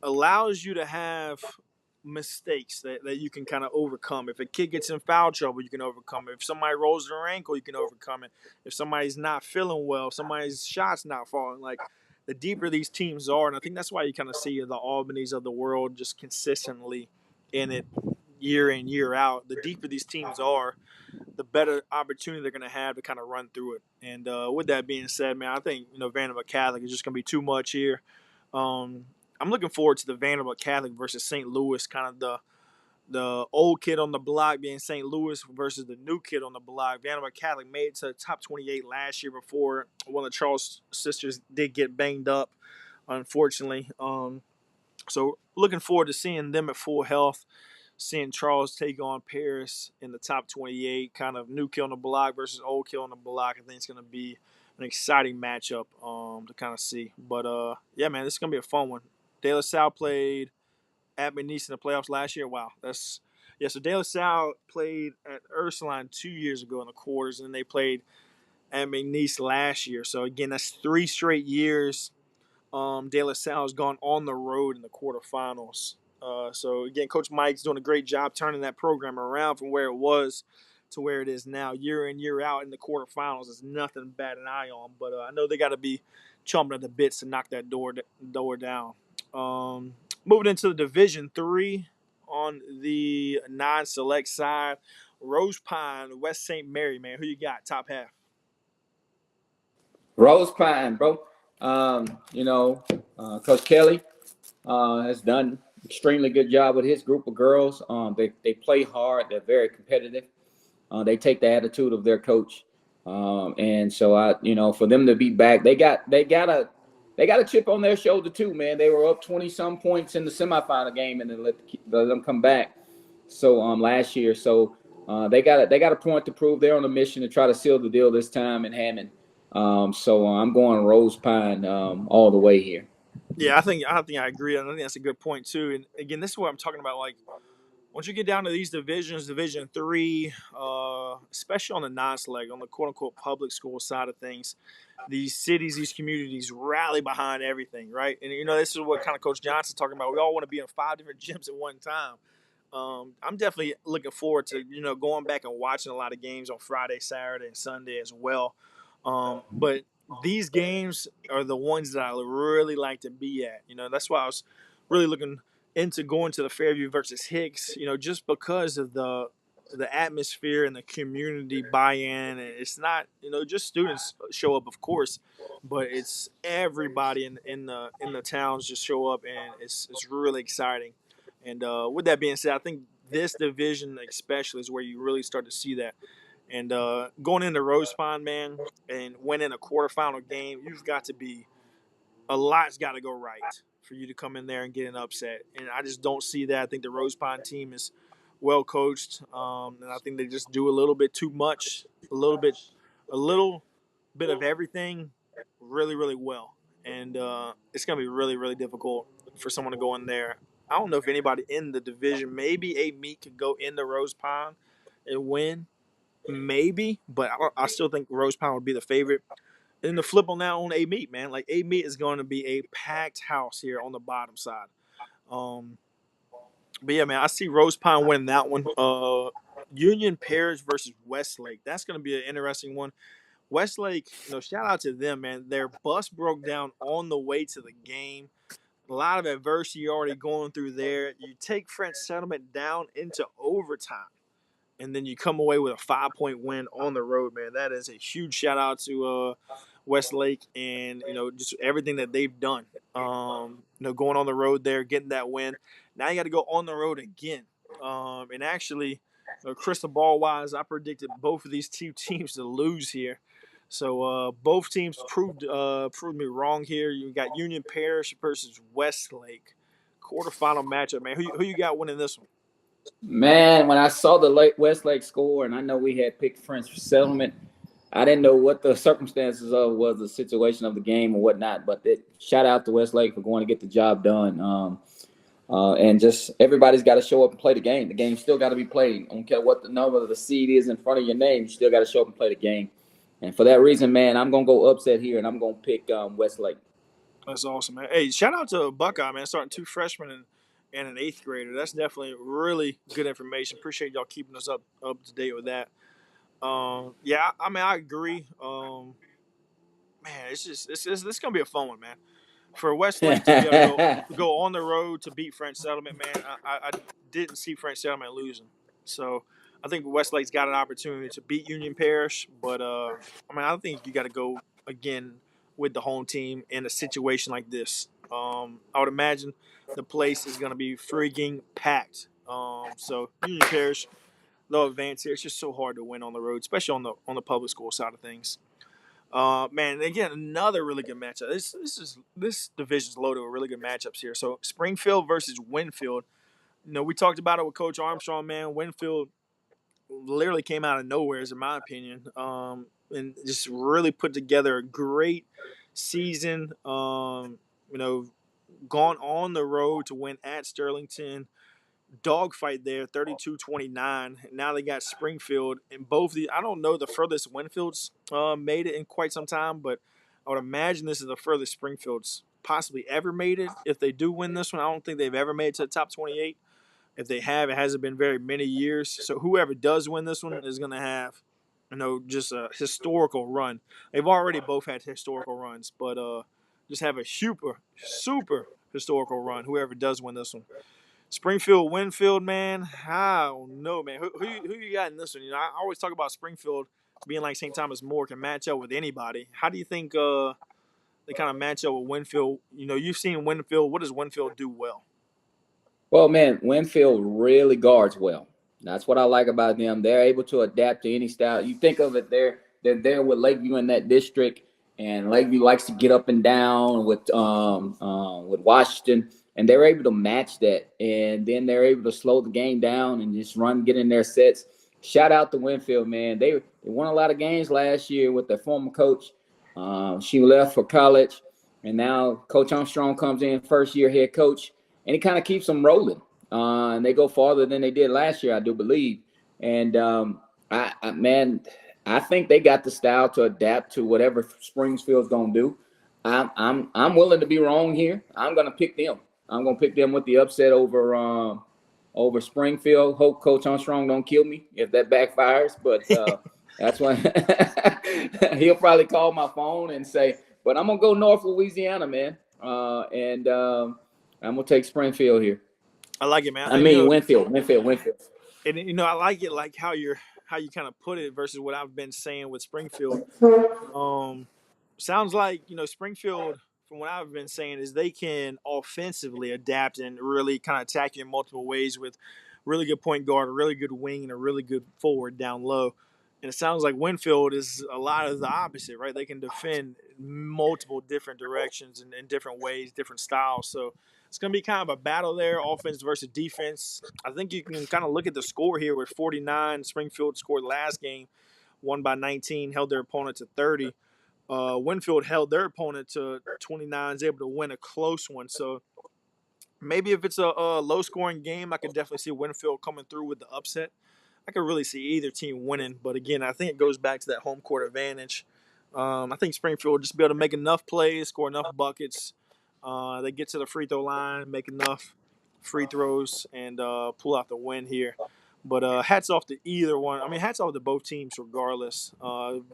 allows you to have mistakes that you can kind of overcome. If a kid gets in foul trouble, you can overcome it. If somebody rolls their ankle, you can overcome it. If somebody's not feeling well, if somebody's shot's not falling, like, the deeper these teams are, and I think that's why you kind of see the Albanys of the world just consistently in it year in year out. The deeper these teams are, the better opportunity they're going to have to kind of run through it. And with that being said, man, I think Vanderbilt Catholic is just going to be too much here. I'm looking forward to the Vanderbilt Catholic versus St. Louis, kind of the old kid on the block being St. Louis versus the new kid on the block. Vanderbilt Catholic made it to the top 28 last year before one of the Charles sisters did get banged up, unfortunately. So looking forward to seeing them at full health, seeing Charles take on Paris in the top 28, kind of new kid on the block versus old kid on the block. I think it's going to be an exciting matchup to kind of see. But yeah, man, this is going to be a fun one. De La Salle played at McNeese in the playoffs last year. Wow, that's yeah. So De La Salle played at Ursuline 2 years ago in the quarters, and then they played at McNeese last year. So again, that's 3 straight years. De La Salle has gone on the road in the quarterfinals. So again, Coach Mike's doing a great job turning that program around from where it was to where it is now, year in year out in the quarterfinals. Is nothing to bat an eye on. But I know they got to be chomping at the bits to knock that door down. Moving into the Division 3 on the non-select side, Rose Pine, West St. Mary, man. Who you got? Top half. Rose Pine, bro. Coach Kelly has done extremely good job with his group of girls. They play hard. They're very competitive. They take the attitude of their coach, and so for them to be back, they got a chip on their shoulder too, man. They were up 20 some points in the semifinal game, and then let them come back. So last year, so they got a point to prove. They're on a mission to try to seal the deal this time in Hammond. So I'm going Rose Pine all the way here. Yeah, I think I agree. I think that's a good point too. And again, this is what I'm talking about. Like once you get down to these divisions, Division 3, especially on the non-select, on the quote-unquote public school side of things, these cities, these communities rally behind everything, right? And this is what kind of Coach Johnson's talking about. We all want to be in 5 different gyms at one time. I'm definitely looking forward to going back and watching a lot of games on Friday, Saturday, and Sunday as well. But these games are the ones that I really like to be at. That's why I was really looking into going to the Fairview versus Hicks. Just because of the atmosphere and the community buy-in. And it's not just students show up, of course, but it's everybody in the towns just show up, and it's really exciting. And with that being said, I think this division especially is where you really start to see that. And going into Rose Pond, man, and winning a quarterfinal game, you've got to be a lot's got to go right for you to come in there and get an upset. And I just don't see that. I think the Rose Pond team is well coached, and I think they just do a little bit too much, a little bit of everything, really, really well. And it's going to be really, really difficult for someone to go in there. I don't know if anybody in the division, maybe a meet could go into Rose Pond and win, maybe, but I still think Rose Pond would be the favorite. And the flip on that on A Meat, man. Like A Meat is going to be a packed house here on the bottom side. Um, but yeah, man, I see Rose Pine winning that one. Union Parish versus Westlake. That's going to be an interesting one. Westlake, shout out to them, man. Their bus broke down on the way to the game. A lot of adversity already going through there. You take French Settlement down into overtime, and then you come away with a 5-point win on the road, man. That is a huge shout out to Westlake and just everything that they've done. Going on the road there, getting that win. Now you got to go on the road again. And actually, crystal ball wise, I predicted both of these two teams to lose here. So both teams proved me wrong here. You got Union Parish versus Westlake, quarterfinal matchup, man. Who you got winning this one? Man, when I saw the Westlake score, and I know we had picked French Settlement, I didn't know what the circumstances of was the situation of the game or whatnot. But shout out to Westlake for going to get the job done. And just everybody's got to show up and play the game. The game still got to be played. I don't care what the number of the seed is in front of your name. You still got to show up and play the game. And for that reason, man, I'm gonna go upset here, and I'm gonna pick Westlake. That's awesome, man. Hey, shout out to Buckeye, man, starting 2 freshmen and an eighth grader. That's definitely really good information. Appreciate y'all keeping us up to date with that. Yeah, I mean, I agree. Man, it's just this gonna be a fun one, man. For Westlake to be able to go on the road to beat French Settlement, man, I didn't see French Settlement losing. So I think Westlake's got an opportunity to beat Union Parish, but I mean, I think you got to go again with the home team in a situation like this. I would imagine the place is going to be freaking packed. So Union Parish, they'll advance here. It's just so hard to win on the road, especially on the public school side of things. Man, again, another really good matchup. This division's loaded with really good matchups here. So Springfield versus Winfield. You know, we talked about it with Coach Armstrong. Man, Winfield literally came out of nowhere, in my opinion, and just really put together a great season. You know, gone on the road to win at Sterlington, dogfight there, 32-29. Now they got Springfield in both the. I don't know the furthest Winfield's made it in quite some time, but I would imagine this is the furthest Springfield's possibly ever made it. If they do win this one, I don't think they've ever made it to the top 28. If they have, it hasn't been very many years. So whoever does win this one is going to have, you know, just a historical run. They've already both had historical runs, but just have a super historical run. Whoever does win this one. Springfield, Winfield, man. I don't know, man. Who you got in this one? You know, I always talk about Springfield being like St. Thomas More can match up with anybody. How do you think they kind of match up with Winfield? You know, you've seen Winfield. What does Winfield do well? Well, man, Winfield really guards well. That's what I like about them. They're able to adapt to any style. You think of it, they're there with Lakeview in that district, and Lakeview likes to get up and down with Washington, and they're able to match that, and then they're able to slow the game down and just get in their sets. Shout out to Winfield, man. They won a lot of games last year with their former coach. She left for college, and now Coach Armstrong comes in, first year head coach, and it kind of keeps them rolling. And they go farther than they did last year, I do believe. And man, I think they got the style to adapt to whatever Springfield's gonna do. I'm willing to be wrong here. I'm gonna pick them. I'm gonna pick them with the upset over Springfield. Hope Coach Armstrong don't kill me if that backfires, but that's when he'll probably call my phone and say, "But I'm gonna go North Louisiana, man." And I'm gonna take Springfield here. I like it, man. I You mean know, Winfield. and you know, I like it like how you kind of put it versus what I've been saying with Springfield. Um, Sounds like you know Springfield. From what I've been saying, is they can offensively adapt and really kind of attack you in multiple ways with really good point guard, a really good wing, and a really good forward down low. And it sounds like Winfield is a lot of the opposite, right? They can defend multiple different directions and in different ways, different styles. So it's going to be kind of a battle there, offense versus defense. I think you can kind of look at the score here with 49. Springfield scored last game, won by 19, held their opponent to 30. Winfield held their opponent to 29, is able to win a close one. So maybe if it's a low scoring game, I could definitely see Winfield coming through with the upset. I could really see either team winning, but again, I think it goes back to that home court advantage. I think Springfield will just be able to make enough plays, score enough buckets. They get to the free throw line, make enough free throws, and pull out the win here. But hats off to either one. I mean, hats off to both teams regardless.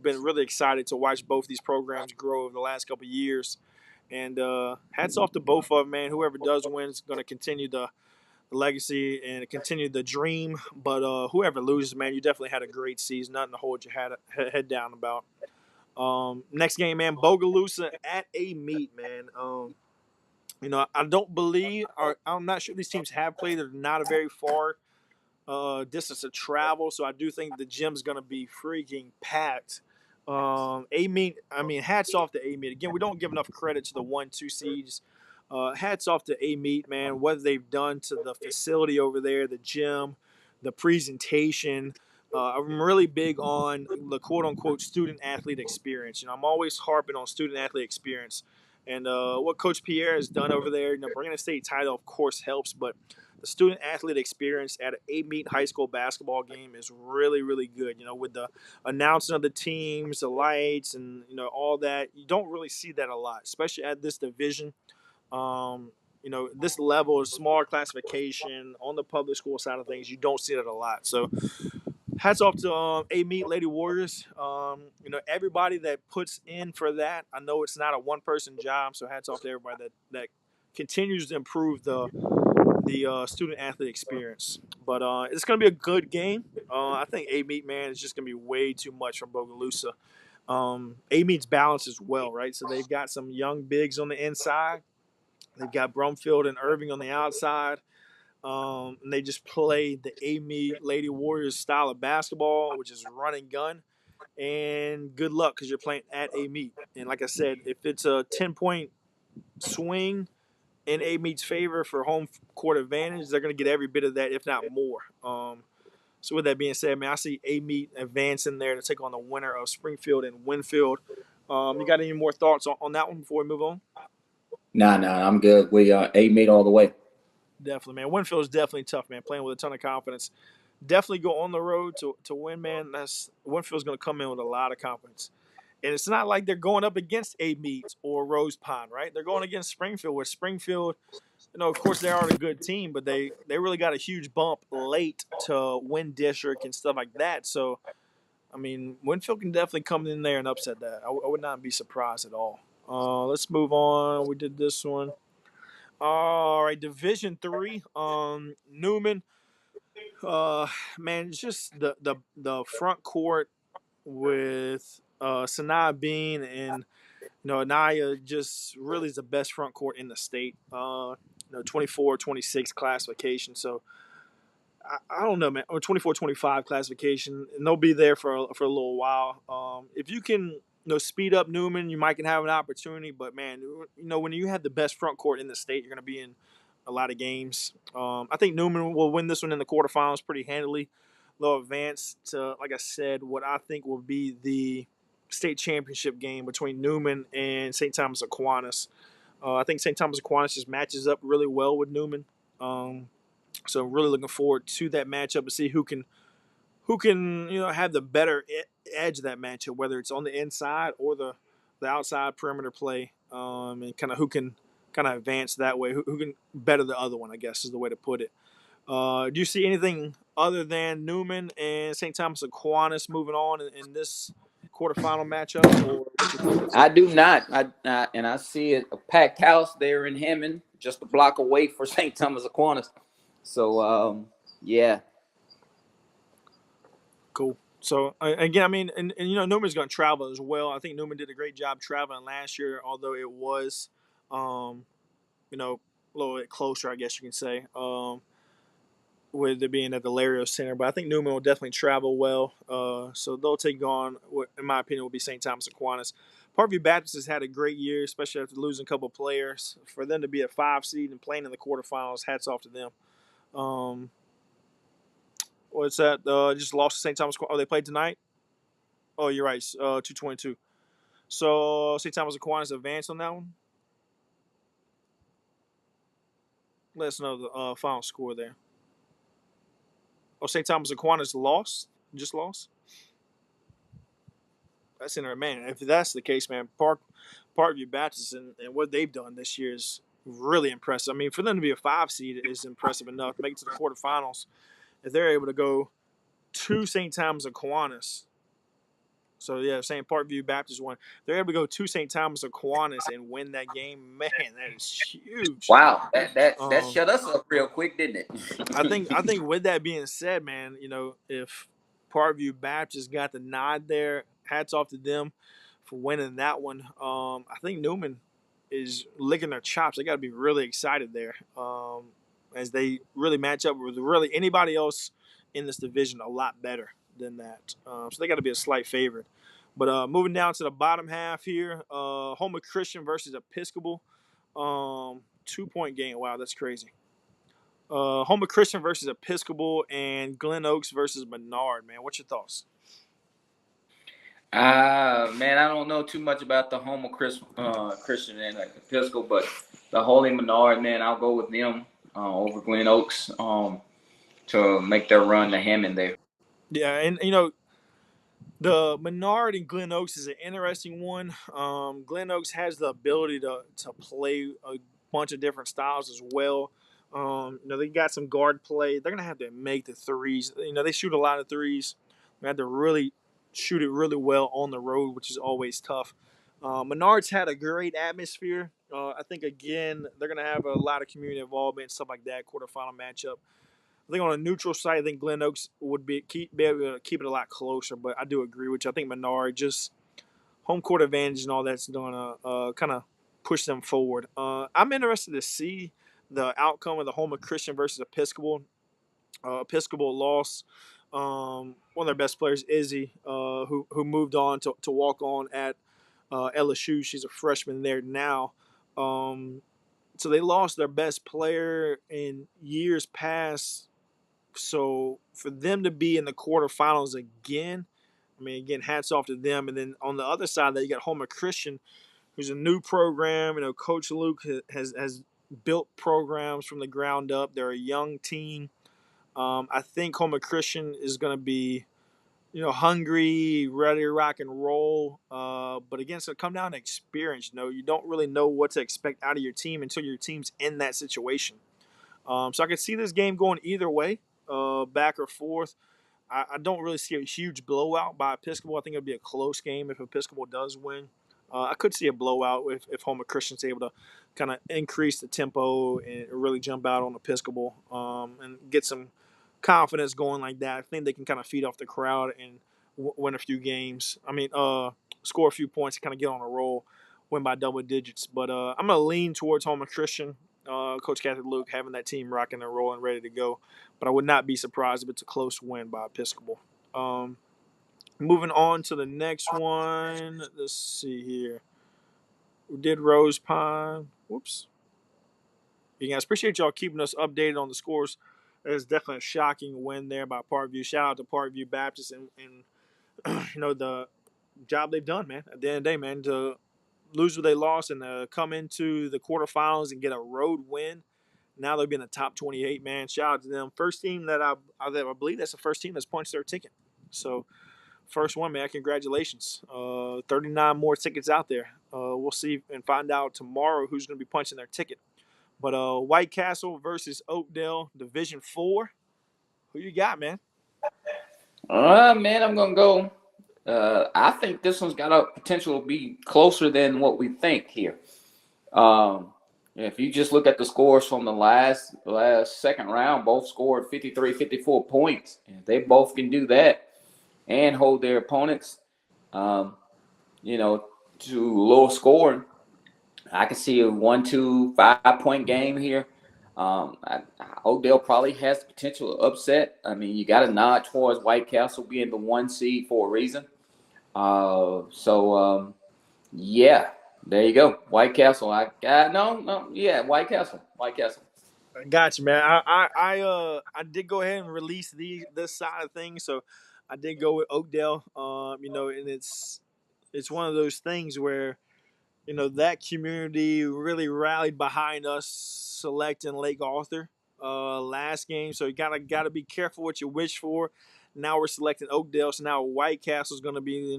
Been really excited to watch both these programs grow over the last couple of years. And hats off to both of them, man. Whoever does win is going to continue the legacy and continue the dream. But whoever loses, man, you definitely had a great season. Nothing to hold your head down about. Next game, man, Bogalusa at a meet, man. You know, I don't believe, or I'm not sure these teams have played. They're not a very far distance to travel, so I do think the gym's going to be freaking packed. A meet, I mean, hats off to A meet. Again, we don't give enough credit to the 1-2 seeds. Hats off to A meet, man. What they've done to the facility over there, the gym, the presentation. I'm really big on the quote unquote student athlete experience. You know, I'm always harping on student athlete experience. And what Coach Pierre has done over there, you know, bringing a state title, of course, helps, but the student athlete experience at an A-meet high school basketball game is really, really good. You know, with the announcing of the teams, the lights, and you know all that, you don't really see that a lot, especially at this division. You know, this level of smaller classification on the public school side of things, you don't see that a lot. So hats off to A Meet Lady Warriors. Everybody that puts in for that. I know it's not a one person job, so hats off to everybody that continues to improve the student athlete experience. But it's going to be a good game. I think A Meet, man, is just going to be way too much from Bogalusa. A Meet's balance as well, right? So they've got some young bigs on the inside. They've got Brumfield and Irving on the outside. And they just play the A Meet Lady Warriors style of basketball, which is run and gun. And good luck because you're playing at A Meet. And like I said, if it's a 10-point swing in A Meet's favor for home court advantage, they're going to get every bit of that, if not more. So with that being said, man, I see A Meet advancing there to take on the winner of Springfield and Winfield. You got any more thoughts on that one before we move on? Nah, I'm good. We A made all the way. Definitely, man. Winfield is definitely tough, man. Playing with a ton of confidence. Definitely go on the road to win, man. That's Winfield's going to come in with a lot of confidence. And it's not like they're going up against A Meet or Rose Pond, right? They're going against Springfield, where Springfield, of course they are a good team, but they really got a huge bump late to win district and stuff like that. So, I mean, Winfield can definitely come in there and upset that. I would not be surprised at all. Let's move on. We did this one. All right, Division Three. Newman. Man, it's just the front court with Sanaa Bean and Anaya just really is the best front court in the state. 24, 26 classification. So I don't know, man. Or 24, 25 classification, and they'll be there for a little while. If you can, speed up Newman, you might can have an opportunity. But man, when you have the best front court in the state, you're going to be in a lot of games. I think Newman will win this one in the quarterfinals pretty handily. They'll advance to, like I said, what I think will be the state championship game between Newman and St. Thomas Aquinas. I think St. Thomas Aquinas just matches up really well with Newman. So really looking forward to that matchup to see who can have the better edge of that matchup, whether it's on the inside or the outside perimeter play, and kind of who can kind of advance that way, who can better the other one, I guess is the way to put it. Do you see anything other than Newman and St. Thomas Aquinas moving on in this quarterfinal matchup, or what's your thoughts? I do not. I see a packed house there in Hammond, just a block away for St. Thomas Aquinas. So yeah. Cool. So again, I mean, and Newman's going to travel as well. I think Newman did a great job traveling last year, although it was, um, a little bit closer, I guess you can say, with it being at the Lario Center. But I think Newman will definitely travel well. So they'll take on what, in my opinion, will be St. Thomas Aquinas. Parkview Baptist has had a great year, especially after losing a couple of players. For them to be a 5 seed and playing in the quarterfinals, hats off to them. What's that? Just lost to St. Thomas. Oh, they played tonight. Oh, you're right. 222. So St. Thomas Aquinas advanced on that one. Let us know the final score there. Oh, St. Thomas Aquinas lost. Just lost. That's interesting, man. If that's the case, man, Parkview Baptist and what they've done this year is really impressive. I mean, for them to be a 5 seed is impressive enough to make it to the quarterfinals. If they're able to go to St. Thomas Aquinas. So yeah, saying Parkview Baptist won. They're able to go to St. Thomas Aquinas and win that game. Man, that is huge. Wow, that Um, shut us up real quick, didn't I think it? I think with that being said, man, if Parkview Baptist got the nod there, hats off to them for winning that one. I think Newman is licking their chops. They got to be really excited there, as they really match up with really anybody else in this division a lot better than that. So they got to be a slight favorite. But moving down to the bottom half here, Homer Christian versus Episcopal, 2-point game. Wow, that's crazy. Homer Christian versus Episcopal and Glen Oaks versus Menard. Man, what's your thoughts? Man, I don't know too much about the Christian and like Episcopal, but the Holy Menard, man, I'll go with them over Glen Oaks to make their run to Hammond there. Yeah, and the Menard and Glen Oaks is an interesting one. Glen Oaks has the ability to play a bunch of different styles as well. They got some guard play. They're gonna have to make the threes. They shoot a lot of threes. We had to really shoot it really well on the road, which is always tough. Menards had a great atmosphere. I think again they're gonna have a lot of community involvement and stuff like that. Quarterfinal matchup. I think on a neutral site, I think Glen Oaks would be able to keep it a lot closer. But I do agree with you. I think Menard just home court advantage and all that's going to kind of push them forward. I'm interested to see the outcome of the Homer Christian versus Episcopal. Episcopal lost one of their best players, Izzy, who moved on to walk on at LSU. She's a freshman there now. So they lost their best player in years past. So for them to be in the quarterfinals again, I mean, again, hats off to them. And then on the other side, that you got Homer Christian, who's a new program. You know, Coach Luke has built programs from the ground up. They're a young team. I think Homer Christian is going to be, hungry, ready to rock and roll. But again, so come down to experience. You don't really know what to expect out of your team until your team's in that situation. So I could see this game going either way, back or forth. I don't really see a huge blowout by Episcopal. I think it'll be a close game if Episcopal does win. I could see a blowout if Homer Christian's able to kind of increase the tempo and really jump out on Episcopal and get some confidence going like that. I think they can kind of feed off the crowd and win a few games. I mean, score a few points and kind of get on a roll, win by double digits. But I'm going to lean towards Homer Christian. Coach Catholic Luke having that team rocking and rolling, ready to go. But I would not be surprised if it's a close win by Episcopal. Moving on to the next one. Let's see here. We did Rose Pine. Whoops. You guys, appreciate y'all keeping us updated on the scores. It's definitely a shocking win there by Parkview. Shout out to Parkview Baptist and the job they've done, man. At the end of the day, man, to lose what they lost and come into the quarterfinals and get a road win. Now they'll be in the top 28, man. Shout out to them. First team that I believe that's the first team that's punched their ticket. So first one, man. Congratulations. 39 more tickets out there. We'll see and find out tomorrow who's going to be punching their ticket. But White Castle versus Oakdale, Division 4. Who you got, man? Man, I'm gonna go. I think this one's got a potential to be closer than what we think here. If you just look at the scores from the last second round, both scored 53, 54 points. And if they both can do that and hold their opponents, to low scoring, I can see a 1-2, 5-point game here. Oakdale probably has the potential to upset. I mean, you got to nod towards White Castle being the 1 seed for a reason. Yeah, there you go. White Castle. White Castle. White Castle. Gotcha, man. I did go ahead and release this side of things, so I did go with Oakdale. And it's one of those things where that community really rallied behind us selecting Lake Arthur last game. So you gotta be careful what you wish for. Now we're selecting Oakdale, so now White Castle's going to be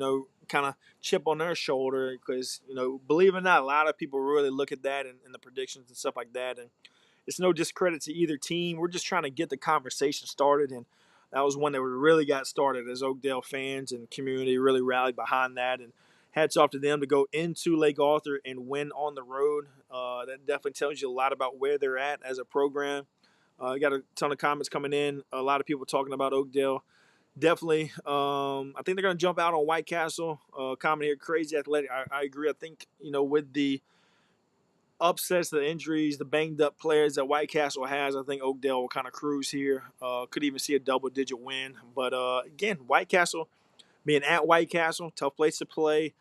kind of chip on their shoulder because believe it or not, a lot of people really look at that and the predictions and stuff like that, and it's no discredit to either team. We're just trying to get the conversation started, and that was one that we really got started as Oakdale fans and community really rallied behind that. And hats off to them to go into Lake Arthur and win on the road. That definitely tells you a lot about where they're at as a program. You got a ton of comments coming in. A lot of people talking about Oakdale. Definitely, I think they're going to jump out on White Castle. Comment here, crazy athletic. I agree. I think with the upsets, the injuries, the banged up players that White Castle has, I think Oakdale will kind of cruise here. Could even see a double digit win. But again, White Castle, being at White Castle, tough place to play.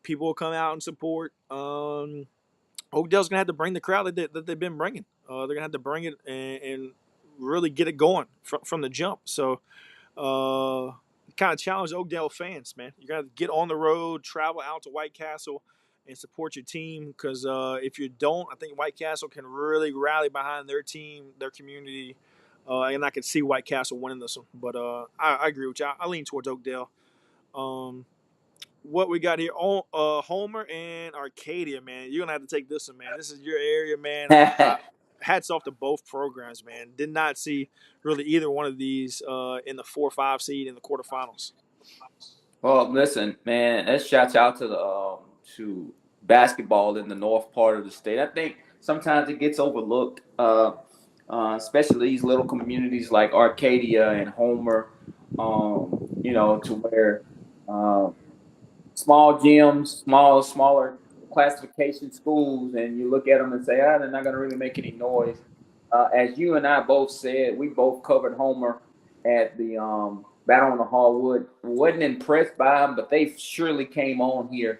People will come out and support. Oakdale's going to have to bring the crowd that they've been bringing. They're going to have to bring it and really get it going from the jump. So, kind of challenge Oakdale fans, man. You got to get on the road, travel out to White Castle, and support your team. Because if you don't, I think White Castle can really rally behind their team, their community, and I could see White Castle winning this one. But I agree with you. I lean towards Oakdale. What we got here on Homer and Arcadia, man. You're gonna have to take this one, man. This is your area, man. Hats off to both programs, man. Did not see really either one of these in the 4-5 seed in the quarterfinals. Well, listen, man, let's shout out to basketball in the north part of the state. I think sometimes it gets overlooked, especially these little communities like Arcadia and Homer. To where um, small gyms, smaller classification schools, and you look at them and say, they're not going to really make any noise. As you and I both said, we both covered Homer at the Battle on the Hardwood. Wasn't impressed by them, but they surely came on here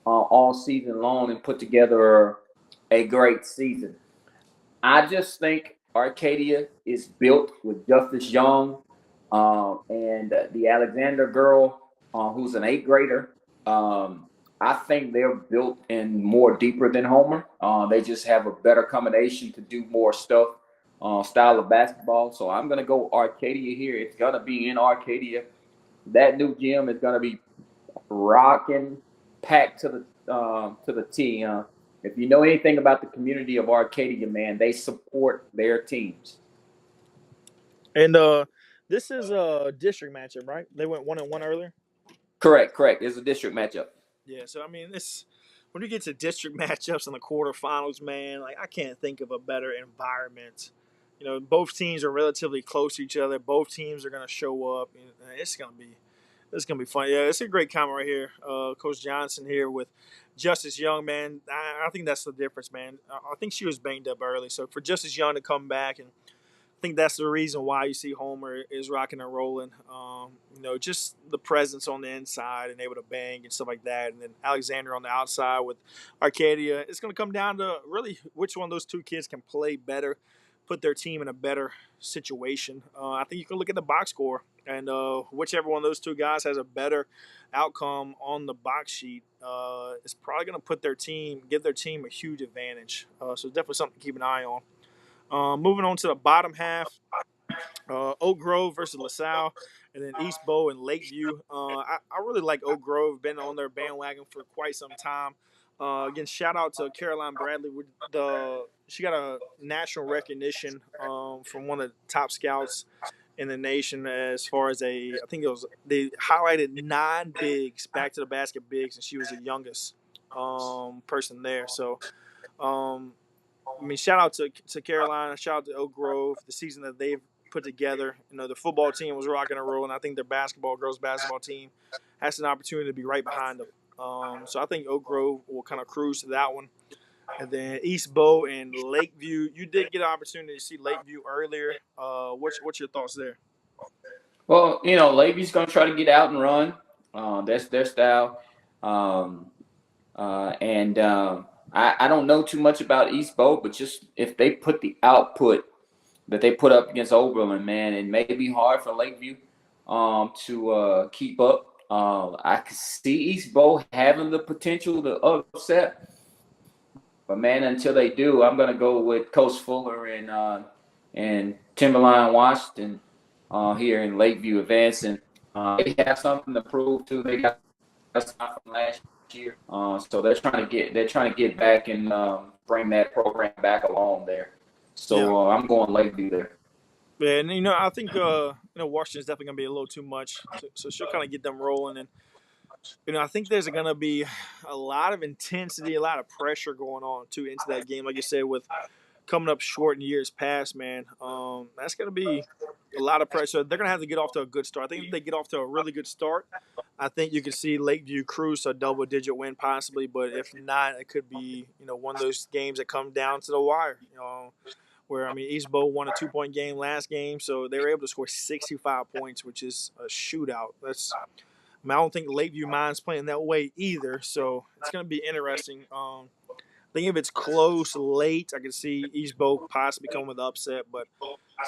all season long and put together a great season. I just think Arcadia is built with Justice Young and the Alexander girl, who's an eighth grader. I think they're built in more deeper than Homer. They just have a better combination to do more stuff, style of basketball. So I'm going to go Arcadia here. It's going to be in Arcadia. That new gym is going to be rocking, packed to the T. If you know anything about the community of Arcadia, man, they support their teams. And this is a district matchup, right? They went 1-1 earlier. Correct, correct. It's a district matchup. Yeah, so I mean, this when you get to district matchups in the quarterfinals, man, like I can't think of a better environment. You know, both teams are relatively close to each other. Both teams are going to show up. And it's gonna be fun. Yeah, it's a great comment right here, Coach Johnson here with Justice Young, man. I think that's the difference, man. I think she was banged up early, so for Justice Young to come back and think that's the reason why you see Homer is rocking and rolling. Just the presence on the inside and able to bang and stuff like that. And then Alexander on the outside with Arcadia. It's going to come down to really which one of those two kids can play better, put their team in a better situation. I think you can look at the box score, and whichever one of those two guys has a better outcome on the box sheet is probably going to give their team a huge advantage. So definitely something to keep an eye on. Moving on to the bottom half, Oak Grove versus LaSalle, and then East Bow and Lakeview. I really like Oak Grove. Been on their bandwagon for quite some time. Again, shout out to Caroline Bradley. She got a national recognition from one of the top scouts in the nation as far as I think they highlighted 9 bigs, back to the basket bigs, and she was the youngest person there. So I mean, shout out to Carolina, shout out to Oak Grove, the season that they've put together. You know, the football team was rocking and rolling. I think their girls basketball team has an opportunity to be right behind them. So I think Oak Grove will kind of cruise to that one. And then East Bow and Lakeview. You did get an opportunity to see Lakeview earlier. What's your thoughts there? Well, Levy's going to try to get out and run. That's their style. Um, and I don't know too much about East Bow, but just if they put the output that they put up against Oberlin, man, it may be hard for Lakeview to keep up. I could see East Bow having the potential to upset, but man, until they do, I'm going to go with Coach Fuller and Timberline Washington here in Lakeview advancing. They have something to prove too. They got something from last year, so they're trying to get back and bring that program back along there. Yeah. So I'm going Lakeview there. Yeah, and I think Washington's definitely gonna be a little too much, so she'll kind of get them rolling, and I think there's gonna be a lot of intensity, a lot of pressure going on too into that game, like you said, with coming up short in years past, man. That's gonna be a lot of pressure. They're gonna have to get off to a good start. I think if they get off to a really good start, I think you could see Lakeview cruise to a double-digit win possibly. But if not, it could be one of those games that come down to the wire. Where I mean, East Bow won a 2-point game last game, so they were able to score 65 points, which is a shootout. I don't think Lakeview minds playing that way either, so it's going to be interesting. I think if it's close late, I can see East Bow possibly coming with the upset, but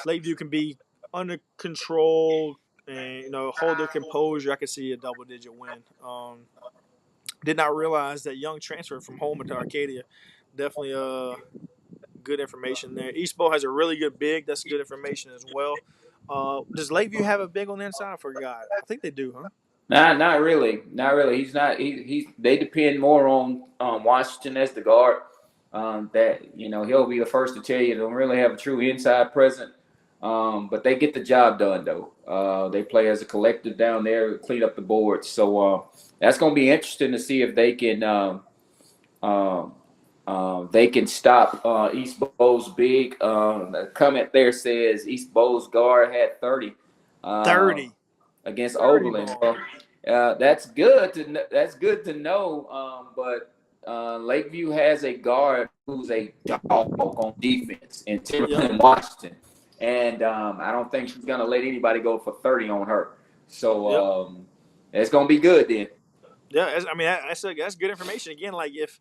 Lakeview can be under control and hold their composure. I can see a double-digit win. Did not realize that Young transferred from Homer to Arcadia. Definitely good information there. East Bow has a really good big. That's good information as well. Does Lakeview have a big on the inside? I forgot. I think they do, huh? Nah, not really. Not really. He's not. They depend more on Washington as the guard. That he'll be the first to tell you they don't really have a true inside presence. But they get the job done though. They play as a collective down there, clean up the boards. So that's going to be interesting to see if um, they can stop East Bow's big. The comment there says East Bow's guard had 30 uh, 30. against 30 Oberlin. ball. That's good to know. But Lakeview has a guard who's a dog on defense in Yep. Timberland Washington, and I don't think she's gonna let anybody go for 30 on her. So Yep. it's gonna be good then. Yeah. I mean, that's good information. Again, like if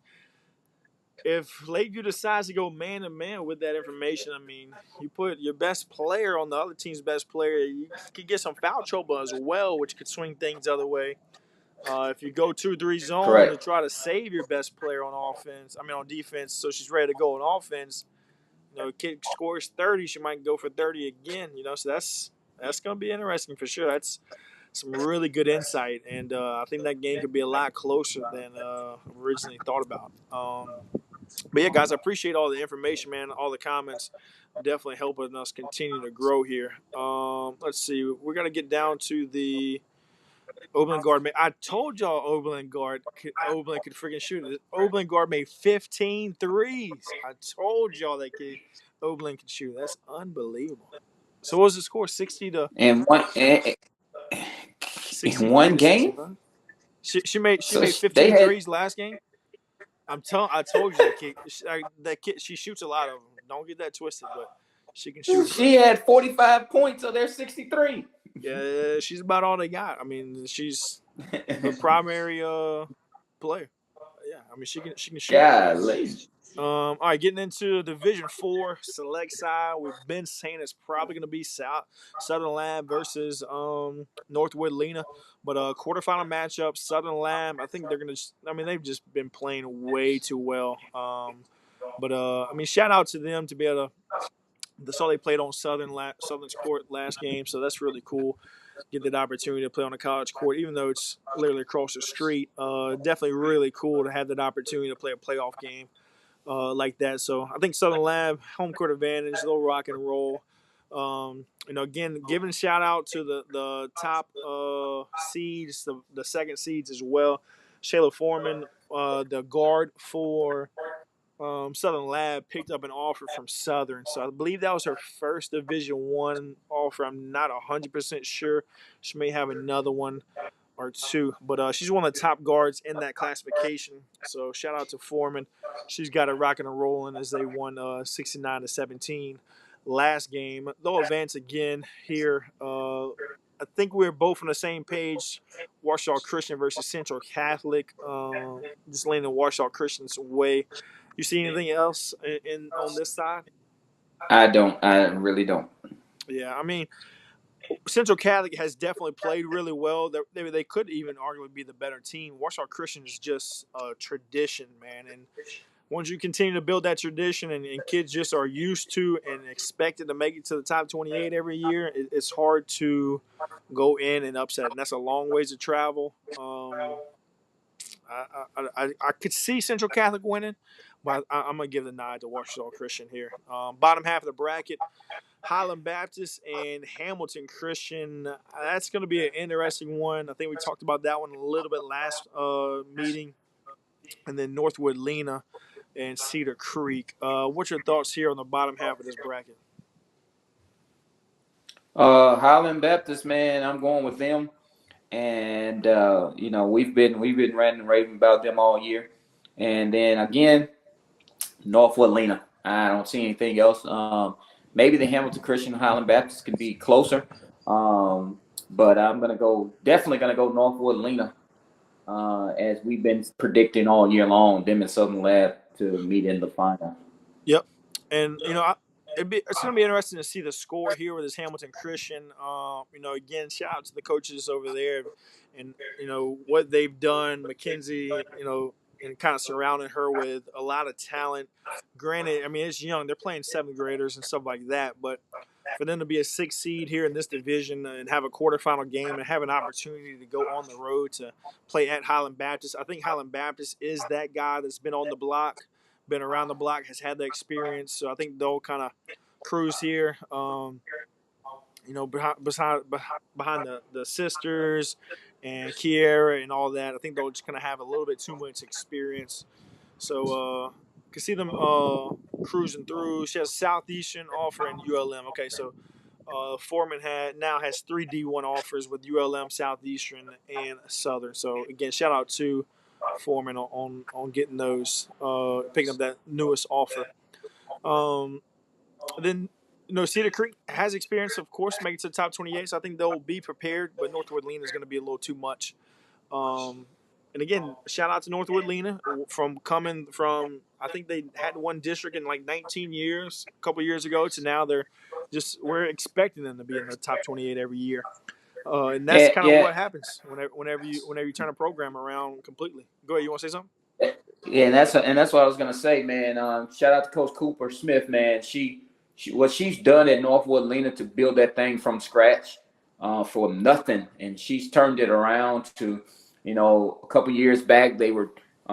Lakeview decides to go man to man with that information, I mean, you put your best player on the other team's best player, you could get some foul trouble as well, which could swing things the other way. If you go 2-3 zone to Correct. try to save your best player on offense, I mean on defense, so she's ready to go on offense. Kid scores 30, she might go for 30 again. So that's gonna be interesting for sure. That's some really good insight, and I think that game could be a lot closer than originally thought about. But yeah, guys, I appreciate all the information, man. All the comments definitely helping us continue to grow here. Let's see, we're gonna get down to the Oberlin guard. I told y'all Oberlin could freaking shoot it. Oberlin guard made 15 threes. I told y'all Oberlin could shoot. That's unbelievable. So what was the score? 60 to And in 63 one to game, 65. She made they 15 had threes last game. I told you that kid she shoots a lot of them. Don't get that twisted, but she can shoot it. she had 45 points of their 63. Yeah, she's about all they got. I mean, she's the primary player. Yeah, I mean she can shoot. Golly. All right, getting into Division 4 select side, we've been saying it's probably going to be Southern Lab versus Northwood Lena, but quarterfinal matchup, Southern Lab. I think they're going to. I mean, they've just been playing way too well. But I mean, shout out to them to be able to. That's all they played on Southern's court last game, so that's really cool. Get that opportunity to play on a college court, even though it's literally across the street. Definitely really cool to have that opportunity to play a playoff game like that. So I think Southern Lab home court advantage, they'll rock and roll. Again, giving a shout out to the top seeds, the second seeds as well. Shayla Foreman, the guard for Southern Lab, picked up an offer from Southern, so I believe that was her first Division 1 offer. I'm not 100% sure. She may have another one or two, but she's one of the top guards in that classification. So shout out to Foreman. She's got it rocking and rolling as they won 69 to 17 last game. They'll advance again here. I think we're both on the same page. Warsaw Christian versus Central Catholic. Just leaning Warsaw Christian's way. You see anything else in on this side? I don't. I really don't. Yeah, I mean, Central Catholic has definitely played really well. They could even arguably be the better team. Warsaw Christian is just a tradition, man. And once you continue to build that tradition and kids just are used to and expected to make it to the top 28 every year, it's hard to go in and upset. And that's a long ways to travel. I could see Central Catholic winning, but I'm going to give the nod to Warsaw Christian here. Bottom half of the bracket, Highland Baptist and Hamilton Christian. That's going to be an interesting one. I think we talked about that one a little bit last meeting. And then Northwood Lena and Cedar Creek. What's your thoughts here on the bottom half of this bracket? Highland Baptist, man, I'm going with them. And we've been ranting and raving about them all year. And then again, Northwood Lena. I don't see anything else. Maybe the Hamilton Christian Highland Baptist can be closer. But I'm definitely gonna go Northwood Lena, as we've been predicting all year long, them and Southern Lab to meet in the final. Yep. And, it's going to be interesting to see the score here with this Hamilton Christian. Again, shout out to the coaches over there and, what they've done. Mackenzie, and kind of surrounding her with a lot of talent. Granted, I mean, it's young. They're playing seventh graders and stuff like that. But for them to be a 6 seed here in this division and have a quarterfinal game and have an opportunity to go on the road to play at Highland Baptist, I think Highland Baptist is that guy that's been on the block, been around the block, has had the experience. So I think they'll kind of cruise here. behind the sisters and Kiera and all that. I think they'll just kind of have a little bit too much experience. So can see them cruising through. She has Southeastern offer and ULM. Okay, so Foreman has three D1 offers with ULM, Southeastern, and Southern. So again, shout out to Foreman on getting those, picking up that newest offer. Um, then Cedar Creek has experience, of course, making it to the top 28. So I think they'll be prepared, but Northwood Lena is going to be a little too much. Um, and again, shout out to Northwood Lena from coming from, I think they had one district in like 19 years, a couple years ago, to now we're expecting them to be in the top 28 every year. And that's Yeah, kind of yeah, what happens whenever you turn a program around completely. Go ahead, you want to say something? yeah, and that's what I was gonna say, man. Shout out to Coach Cooper Smith, man. She what she's done at Northwood Lena to build that thing from scratch, for nothing, and she's turned it around to, a couple years back they were,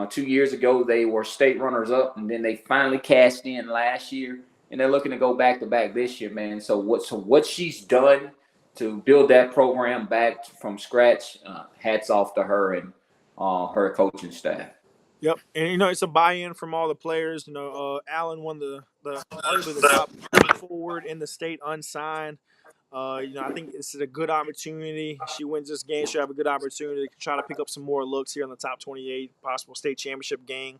2 years ago they were state runners up, and then they finally cashed in last year, and they're looking to go back to back this year, man. So what she's done to build that program back from scratch, hats off to her and her coaching staff. Yep, and it's a buy-in from all the players. Allen won the arguably the top forward in the state unsigned. I think it's a good opportunity. She wins this game, she'll have a good opportunity to try to pick up some more looks here in the top 28, possible state championship game.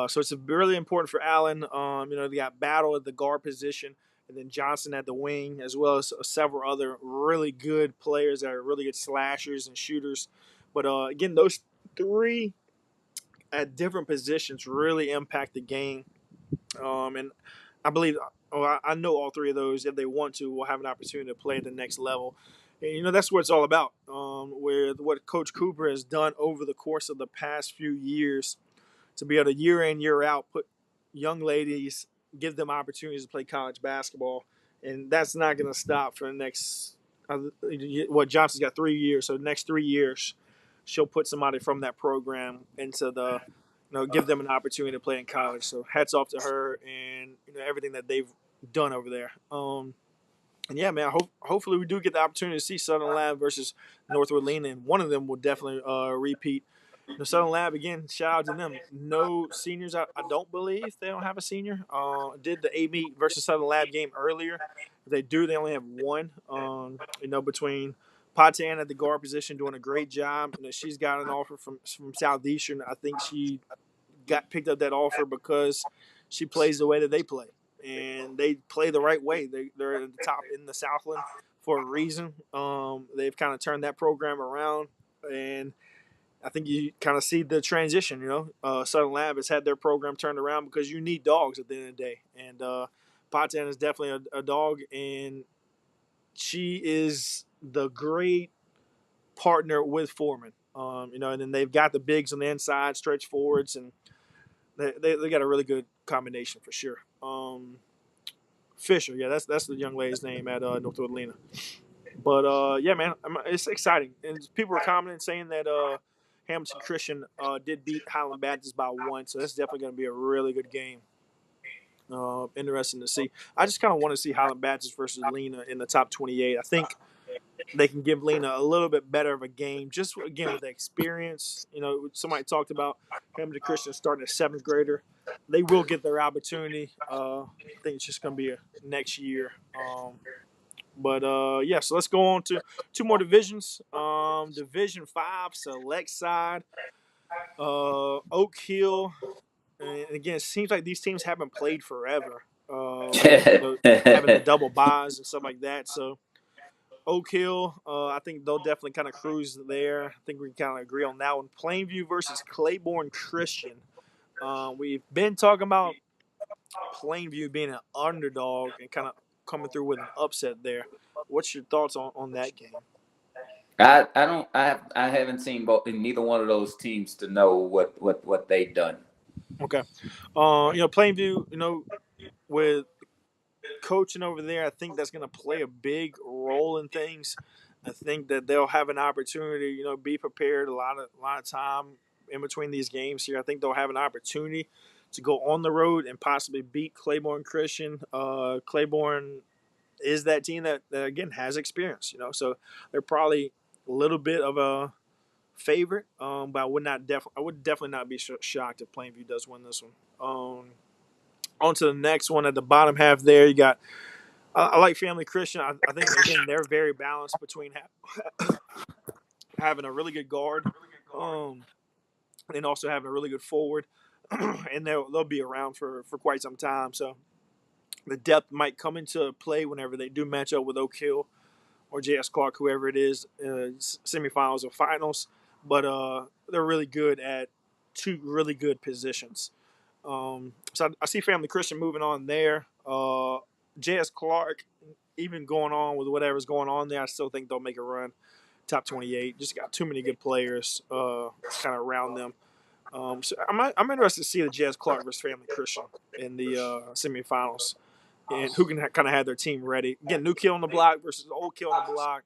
So it's really important for Allen. They got Battle at the guard position, and then Johnson at the wing, as well as several other really good players that are really good slashers and shooters. But again, those three at different positions really impact the game. And I believe, I know all three of those, if they want to, will have an opportunity to play at the next level. And, that's what it's all about. Where what Coach Cooper has done over the course of the past few years to be able to year in, year out, put young ladies, give them opportunities to play college basketball. And that's not going to stop for the next, Johnson's got 3 years. So the next 3 years, she'll put somebody from that program into give them an opportunity to play in college. So hats off to her and everything that they've done over there. And yeah, man, hopefully we do get the opportunity to see Southern Lab versus Northwood Lena, and one of them will definitely repeat. Southern Lab, again, shout out to them. No seniors, I don't believe they don't have a senior. Did the A meet versus Southern Lab game earlier. If they do, they only have one. Between Patan at the guard position doing a great job. She's got an offer from Southeastern. I think she got picked up that offer because she plays the way that they play, and they play the right way. They're at the top in the Southland for a reason. They've kind of turned that program around, and I think you kind of see the transition. Southern Lab has had their program turned around because you need dogs at the end of the day, and Patan is definitely a dog, and she is the great partner with Foreman. And then they've got the bigs on the inside, stretch forwards, and they got a really good combination for sure. Fisher, yeah, that's the young lady's name at Northwood Lena. But yeah, man, it's exciting, and people were commenting saying that Hamilton Christian did beat Highland Baptist by 1, so that's definitely going to be a really good game. Interesting to see. I just kind of want to see Highland Baptist versus Lena in the top 28. I think they can give Lena a little bit better of a game, just again with the experience. Somebody talked about Hamilton Christian starting a 7th grader. They will get their opportunity. I think it's just going to be a next year. But yeah, so let's go on to two more divisions. Division 5, select side. Oak Hill. And again, it seems like these teams haven't played forever. Having the double buys and stuff like that. So Oak Hill, I think they'll definitely kind of cruise there. I think we can kind of agree on that one. Plainview versus Claiborne Christian. We've been talking about Plainview being an underdog and kind of coming through with an upset there. What's your thoughts on that game? I haven't seen both in neither one of those teams to know what they've done. Okay. Plainview, with coaching over there, I think that's going to play a big role in things. I think that they'll have an opportunity, be prepared a lot of time in between these games here. I think they'll have an opportunity to go on the road and possibly beat Claiborne Christian. Claiborne is that team that again has experience. So they're probably a little bit of a favorite. But I would definitely not be shocked if Plainview does win this one. On to the next one at the bottom half. There you got. I like Family Christian. I think again they're very balanced between having a really good guard, um, and also having a really good forward, and they'll be around for quite some time. So the depth might come into play whenever they do match up with Oak Hill or J.S. Clark, whoever it is, semifinals or finals. But they're really good at two really good positions. So I see Family Christian moving on there. J.S. Clark, even going on with whatever's going on there, I still think they'll make a run. Top 28. Just got too many good players kind of around them. So I'm interested to see the J.S. Clark versus Family Christian in the semifinals, and who can kind of have their team ready. Again, new kid on the block versus old kid on the block.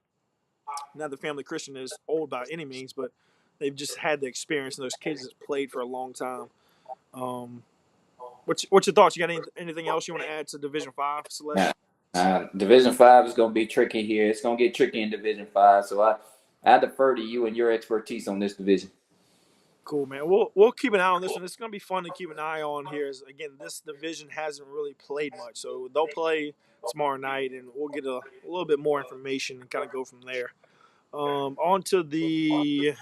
Not that Family Christian is old by any means, but they've just had the experience, and those kids have played for a long time. Um, what's your thoughts? You got anything else you want to add to Division 5, Celeste? Division 5 is going to be tricky here. It's going to get tricky in Division 5. So I defer to you and your expertise on this division. Cool, man. We'll keep an eye on this one. It's going to be fun to keep an eye on here. Again, this division hasn't really played much, so they'll play tomorrow night, and we'll get a little bit more information and kind of go from there. On to the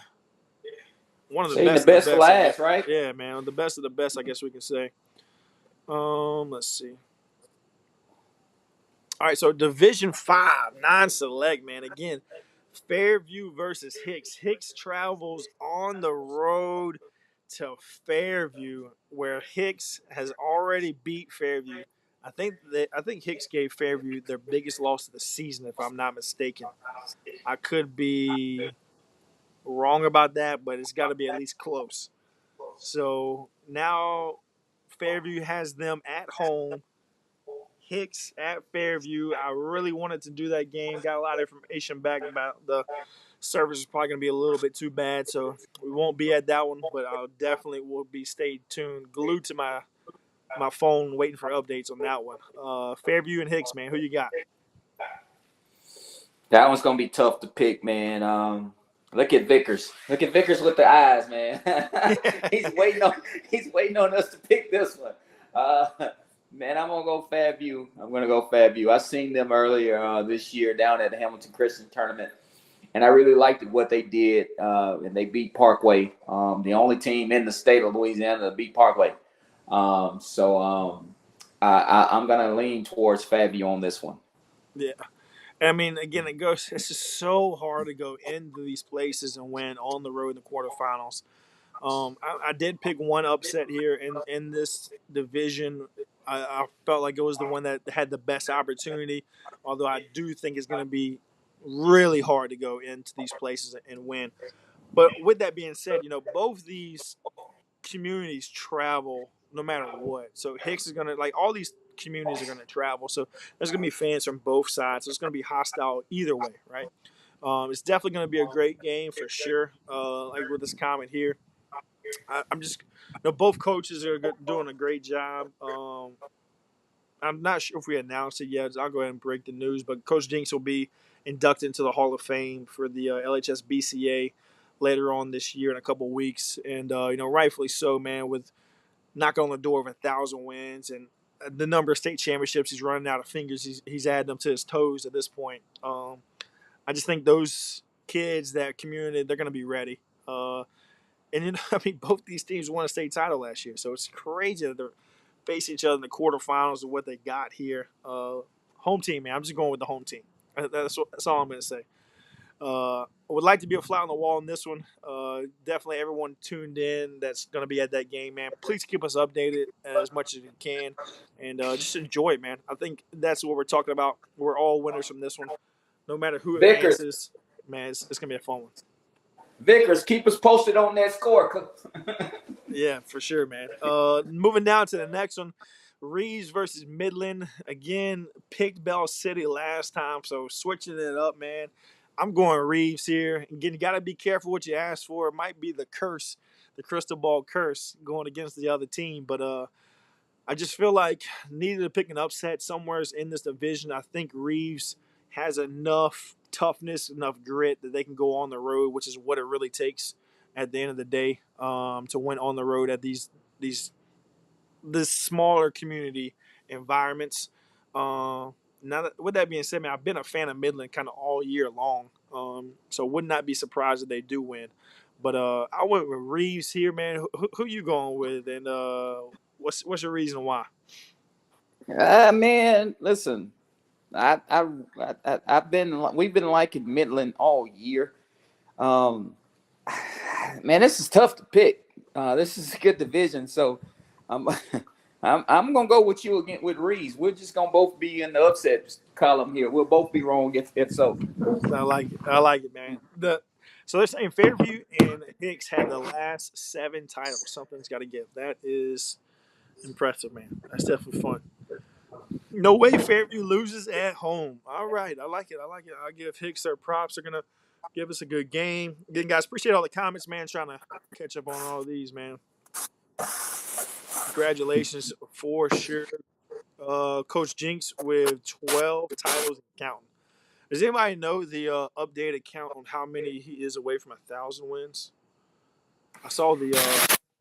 one of the Saving best the of the best for best, I guess. last, right? Yeah, man, the best of the best, I guess we can say. Let's see. All right, so Division 5, non-select, man. Again, Fairview versus Hicks. Hicks travels on the road to Fairview, where Hicks has already beat Fairview. I think Hicks gave Fairview their biggest loss of the season, if I'm not mistaken. I could be wrong about that, but it's got to be at least close. So now Fairview has them at home. Hicks at Fairview. I really wanted to do that game. Got a lot of information back about the service is probably going to be a little bit too bad, so we won't be at that one. But I'll definitely will be stay tuned, glued to my phone, waiting for updates on that one. Fairview and Hicks, man, who you got? That one's going to be tough to pick, man. Look at Vickers. Look at Vickers with the eyes, man. He's waiting on us to pick this one. Man, I'm gonna go Fairview. I seen them earlier this year down at the Hamilton Christian tournament, and I really liked what they did. And they beat Parkway, the only team in the state of Louisiana to beat Parkway. I'm gonna lean towards Fairview on this one. Yeah. I mean, again, it's just so hard to go into these places and win on the road in the quarterfinals. I did pick one upset here in this division. I felt like it was the one that had the best opportunity, although I do think it's going to be really hard to go into these places and win. But with that being said, both these communities travel no matter what. So Hicks is going to, like, all these communities are going to travel. So there's going to be fans from both sides. So it's going to be hostile either way, right? It's definitely going to be a great game for sure. Like with this comment here, I'm just, both coaches are doing a great job. I'm not sure if we announced it yet. I'll go ahead and break the news. But Coach Jinks will be inducted into the Hall of Fame for the LHSBCA later on this year in a couple weeks, and rightfully so, man. With knocking on the door of 1,000 wins and the number of state championships he's running out of fingers, he's adding them to his toes at this point. I just think those kids, that community, they're going to be ready. And I mean, both these teams won a state title last year, so it's crazy that they're facing each other in the quarterfinals of what they got here. Home team, man. I'm just going with the home team. That's all I'm going to say. I would like to be a fly on the wall in this one. Definitely everyone tuned in that's going to be at that game, man. Please keep us updated as much as you can, and just enjoy it, man. I think that's what we're talking about. We're all winners from this one. No matter who Vickers, advances, man, it's going to be a fun one. Vickers, keep us posted on that score. Yeah, for sure, man. Moving down to the next one, Reeves versus Midland. Again, picked Bell City last time, so switching it up, man. I'm going Reeves here. Again, you got to be careful what you ask for. It might be the curse, the crystal ball curse, going against the other team. But I just feel like needed to pick an upset somewhere in this division. I think Reeves has enough toughness, enough grit that they can go on the road, which is what it really takes at the end of the day, to win on the road at these this smaller community environments. Now, with that being said, man, I've been a fan of Midland kind of all year long, so would not be surprised if they do win. But I went with Reeves here, man. Who you going with, and what's your reason why? Man, listen, I've been we've been liking Midland all year. Um, man, this is tough to pick. This is a good division, so I'm I'm gonna go with you again with Reeves. We're just gonna both be in the upset column here. We'll both be wrong if so. I like it. I like it, man. So they're saying Fairview and Hicks had the last 7 titles. Something's got to give. That is impressive, man. That's definitely fun. No way Fairview loses at home. All right, I like it. I like it. I'll give Hicks their props. They're gonna give us a good game. Again, guys, appreciate all the comments, man. Trying to catch up on all these, man. Congratulations for sure, Coach Jinx with 12 titles and counting. Does anybody know the updated count on how many he is away from 1,000 wins? I saw the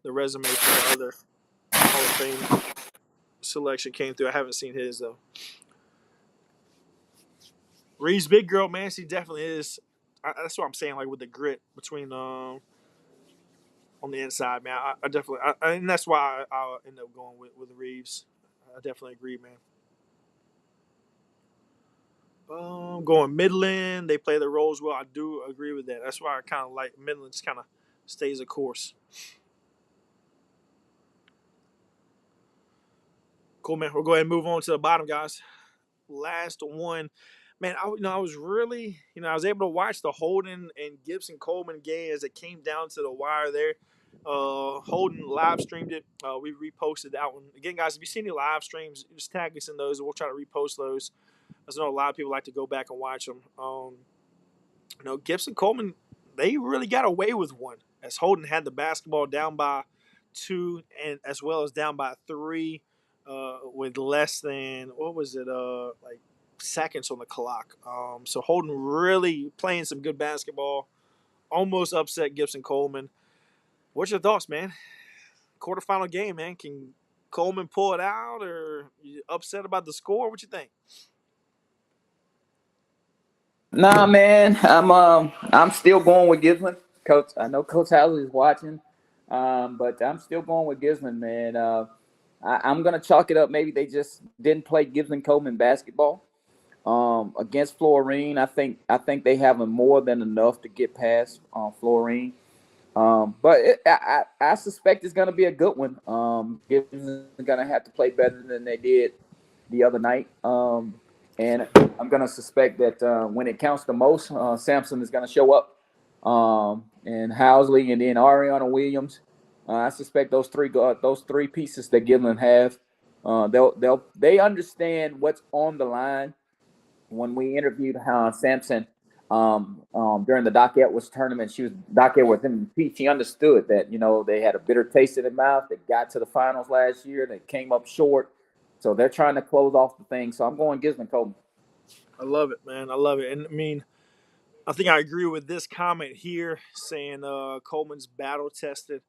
resume for the other Hall of Fame selection came through. I haven't seen his though. Reeves, big girl, man. She definitely is. That's what I'm saying. Like with the grit between on the inside, man. I definitely, and that's why I end up going with Reeves. I definitely agree, man. Going Midland, they play their roles well. I do agree with that. That's why I kind of like Midland. Just kind of stays a course. Cool, man. We'll go ahead and move on to the bottom, guys. Last one, man. I was really, I was able to watch the Holden and Gibson Coleman game as it came down to the wire there. Holden live streamed it. We reposted that one again, guys. If you see any live streams, just tag us in those, and we'll try to repost those. I know a lot of people like to go back and watch them. Gibson Coleman, they really got away with one as Holden had the basketball down by 2 and as well as down by 3 with less than what was it like seconds on the clock. So Holden really playing some good basketball, almost upset Gibson Coleman. What's your thoughts, man? Quarterfinal game, man. Can Coleman pull it out, or you upset about the score? What you think? Nah, man, I'm still going with Gisman. Coach, I know Coach Howley is watching, but I'm still going with Gisman, man. I'm gonna chalk it up. Maybe they just didn't play Gisman Coleman basketball against Florine. I think they have more than enough to get past Florine. But I suspect it's gonna be a good one. Gibson's gonna have to play better than they did the other night. And I'm going to suspect that when it counts the most, Sampson is going to show up, and Housley, and then Ariana Williams. I suspect those three pieces that Gillen have, they understand what's on the line. When we interviewed Sampson during the Doc Edwards tournament, Doc Edwards MVP. She understood that they had a bitter taste in their mouth. They got to the finals last year. They came up short. So they're trying to close off the thing. So I'm going Gisman Coleman. I love it, man. I love it. And I mean, I think I agree with this comment here saying Coleman's battle tested.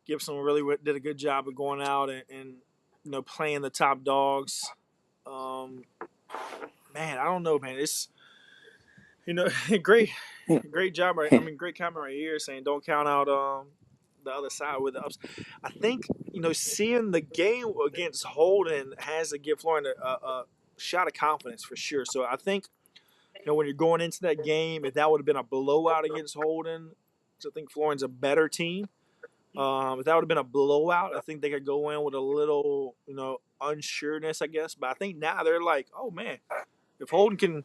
Gibson really did a good job of going out and playing the top dogs. Um, man, I don't know, man. It's great, great job, right? I mean, great comment right here saying don't count out the other side with the ups. I think seeing the game against Holden has to give Florida a shot of confidence for sure. So I think when you're going into that game, if that would have been a blowout against Holden, I think Florian's a better team. If that would have been a blowout, I think they could go in with a little, unsureness, I guess. But I think now they're like, oh man, if Holden can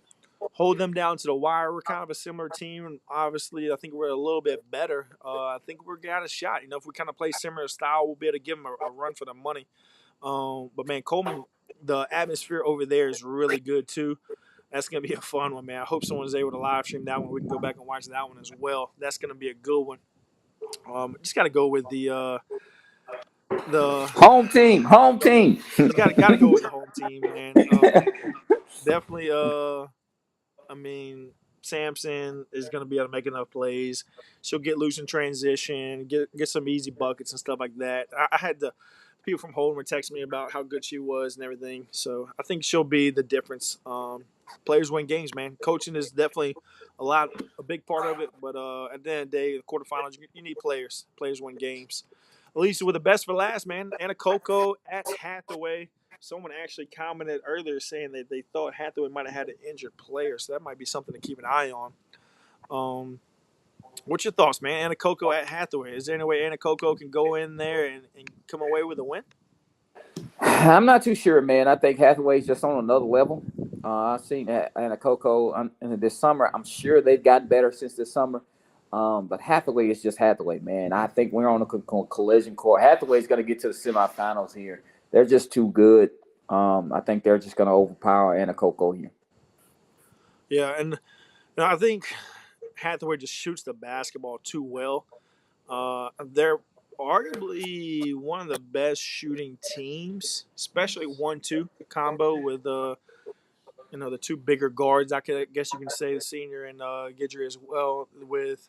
hold them down to the wire, we're kind of a similar team. And obviously, I think we're a little bit better. I think we're got a shot. If we kind of play similar style, we'll be able to give them a run for the money. But man, Coleman, the atmosphere over there is really good too. That's gonna be a fun one, man. I hope someone's able to live stream that one. We can go back and watch that one as well. That's gonna be a good one. Just got to go with the the Home team, home team. you got to go with the home team, man. Definitely. I mean, Sampson is going to be able to make enough plays. She'll get loose in transition, get some easy buckets and stuff like that. I had the people from Holden were texting me about how good she was and everything. So I think she'll be the difference. Players win games, man. Coaching is definitely a big part of it. But at the end of the day, the quarterfinals, you need players. Players win games. At least with the best for last, man. Anna Coco at Hathaway. Someone actually commented earlier saying that they thought Hathaway might have had an injured player, so that might be something to keep an eye on. What's your thoughts, man? Anna Coco at Hathaway. Is there any way Anna Coco can go in there and come away with a win? I'm not too sure, man. I think Hathaway's just on another level. I've seen Anna Coco this summer. I'm sure they've gotten better since this summer. But Hathaway is just Hathaway, man. I think we're on a collision course. Hathaway's going to get to the semifinals here. They're just too good. I think they're just going to overpower Anna Coco here. Yeah, and I think Hathaway just shoots the basketball too well. They're arguably one of the best shooting teams, especially 1-2 combo with the two bigger guards. I guess you can say the senior and Gidry as well. With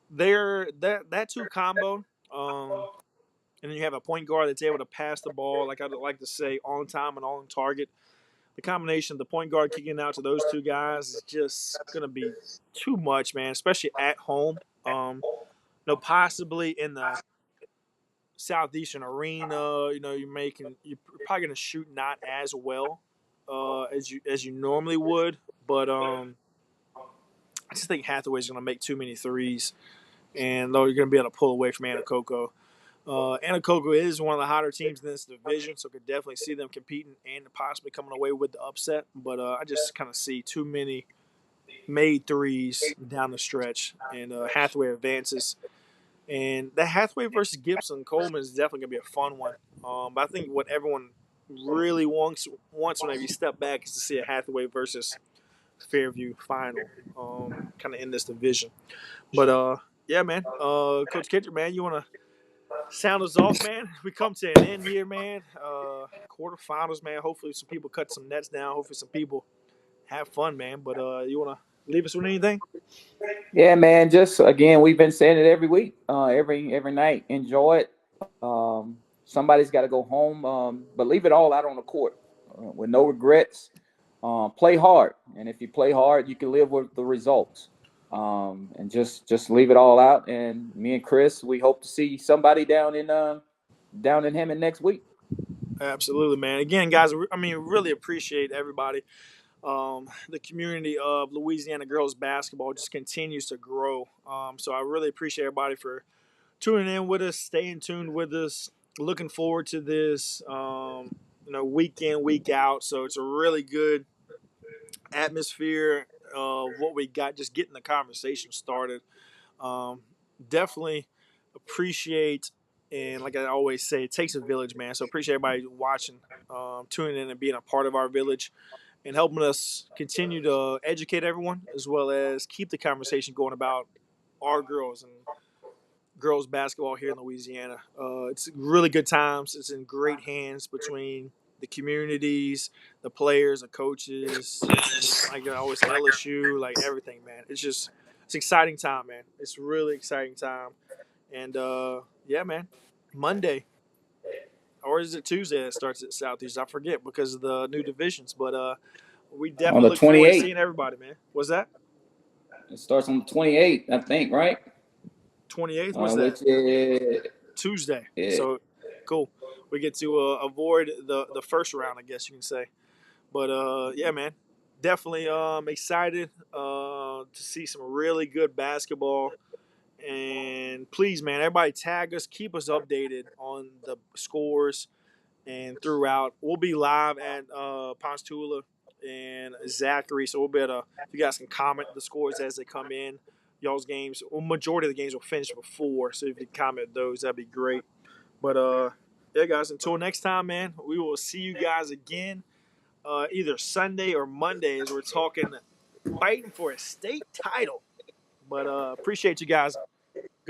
their that two combo, and then you have a point guard that's able to pass the ball, like I'd like to say, on time and on target. The combination of the point guard kicking out to those two guys is just gonna be too much, man. Especially at home. Possibly in the Southeastern Arena, you're probably gonna shoot not as well as you normally would, but I just think Hathaway's gonna make too many threes, and though you're gonna be able to pull away from Anna Coco. Anna Coco is one of the hotter teams in this division, so could definitely see them competing and possibly coming away with the upset. But I just kind of see too many made threes down the stretch, and Hathaway advances. And that Hathaway versus Gibson Coleman is definitely gonna be a fun one. But I think what everyone really wants whenever you step back is to see a Hathaway versus Fairview final, kind of in this division. But yeah, man. Coach Kendrick, man, you wanna sound us off, man? We come to an end here, man. Quarterfinals, man. Hopefully, some people cut some nets down. Hopefully, some people have fun, man. But you wanna leave us with anything? Yeah, man. Just again, we've been saying it every week, every night. Enjoy it. Somebody's got to go home, but leave it all out on the court with no regrets. Play hard, and if you play hard, you can live with the results. And just leave it all out. And me and Chris, we hope to see somebody down in Hammond next week. Absolutely, man. Again, guys, I mean, really appreciate everybody. The community of Louisiana girls basketball just continues to grow. So I really appreciate everybody for tuning in with us, staying tuned with us. Looking forward to this, week in, week out. So it's a really good atmosphere of what we got, just getting the conversation started. Um, Definitely appreciate, and like I always say, it takes a village, man. So appreciate everybody watching, tuning in, and being a part of our village and helping us continue to educate everyone as well as keep the conversation going about our girls and girls basketball here in Louisiana. It's really good times. It's in great hands between the communities, the players, the coaches, and like I always say, LSU, like everything, man. It's exciting time, man. It's really exciting time. And yeah, man, Monday or is it Tuesday that starts at Southeast? I forget because of the new divisions, but we On definitely the look forward to 28th, seeing everybody, man. What's that? it starts on the 28th, I think, right? 28th? What's that? Which is Tuesday. it. So cool. We get to avoid the first round, I guess you can say. But yeah, man, definitely excited to see some really good basketball. And please, man, everybody tag us, keep us updated on the scores and throughout. We'll be live at Ponstula and Zachary, so we'll be able to, if you guys can comment the scores as they come in. Y'all's games, well, majority of the games will finish before, so if you comment those, that'd be great. But yeah, guys, until next time, man, we will see you guys again either Sunday or Monday as we're talking fighting for a state title. But appreciate you guys.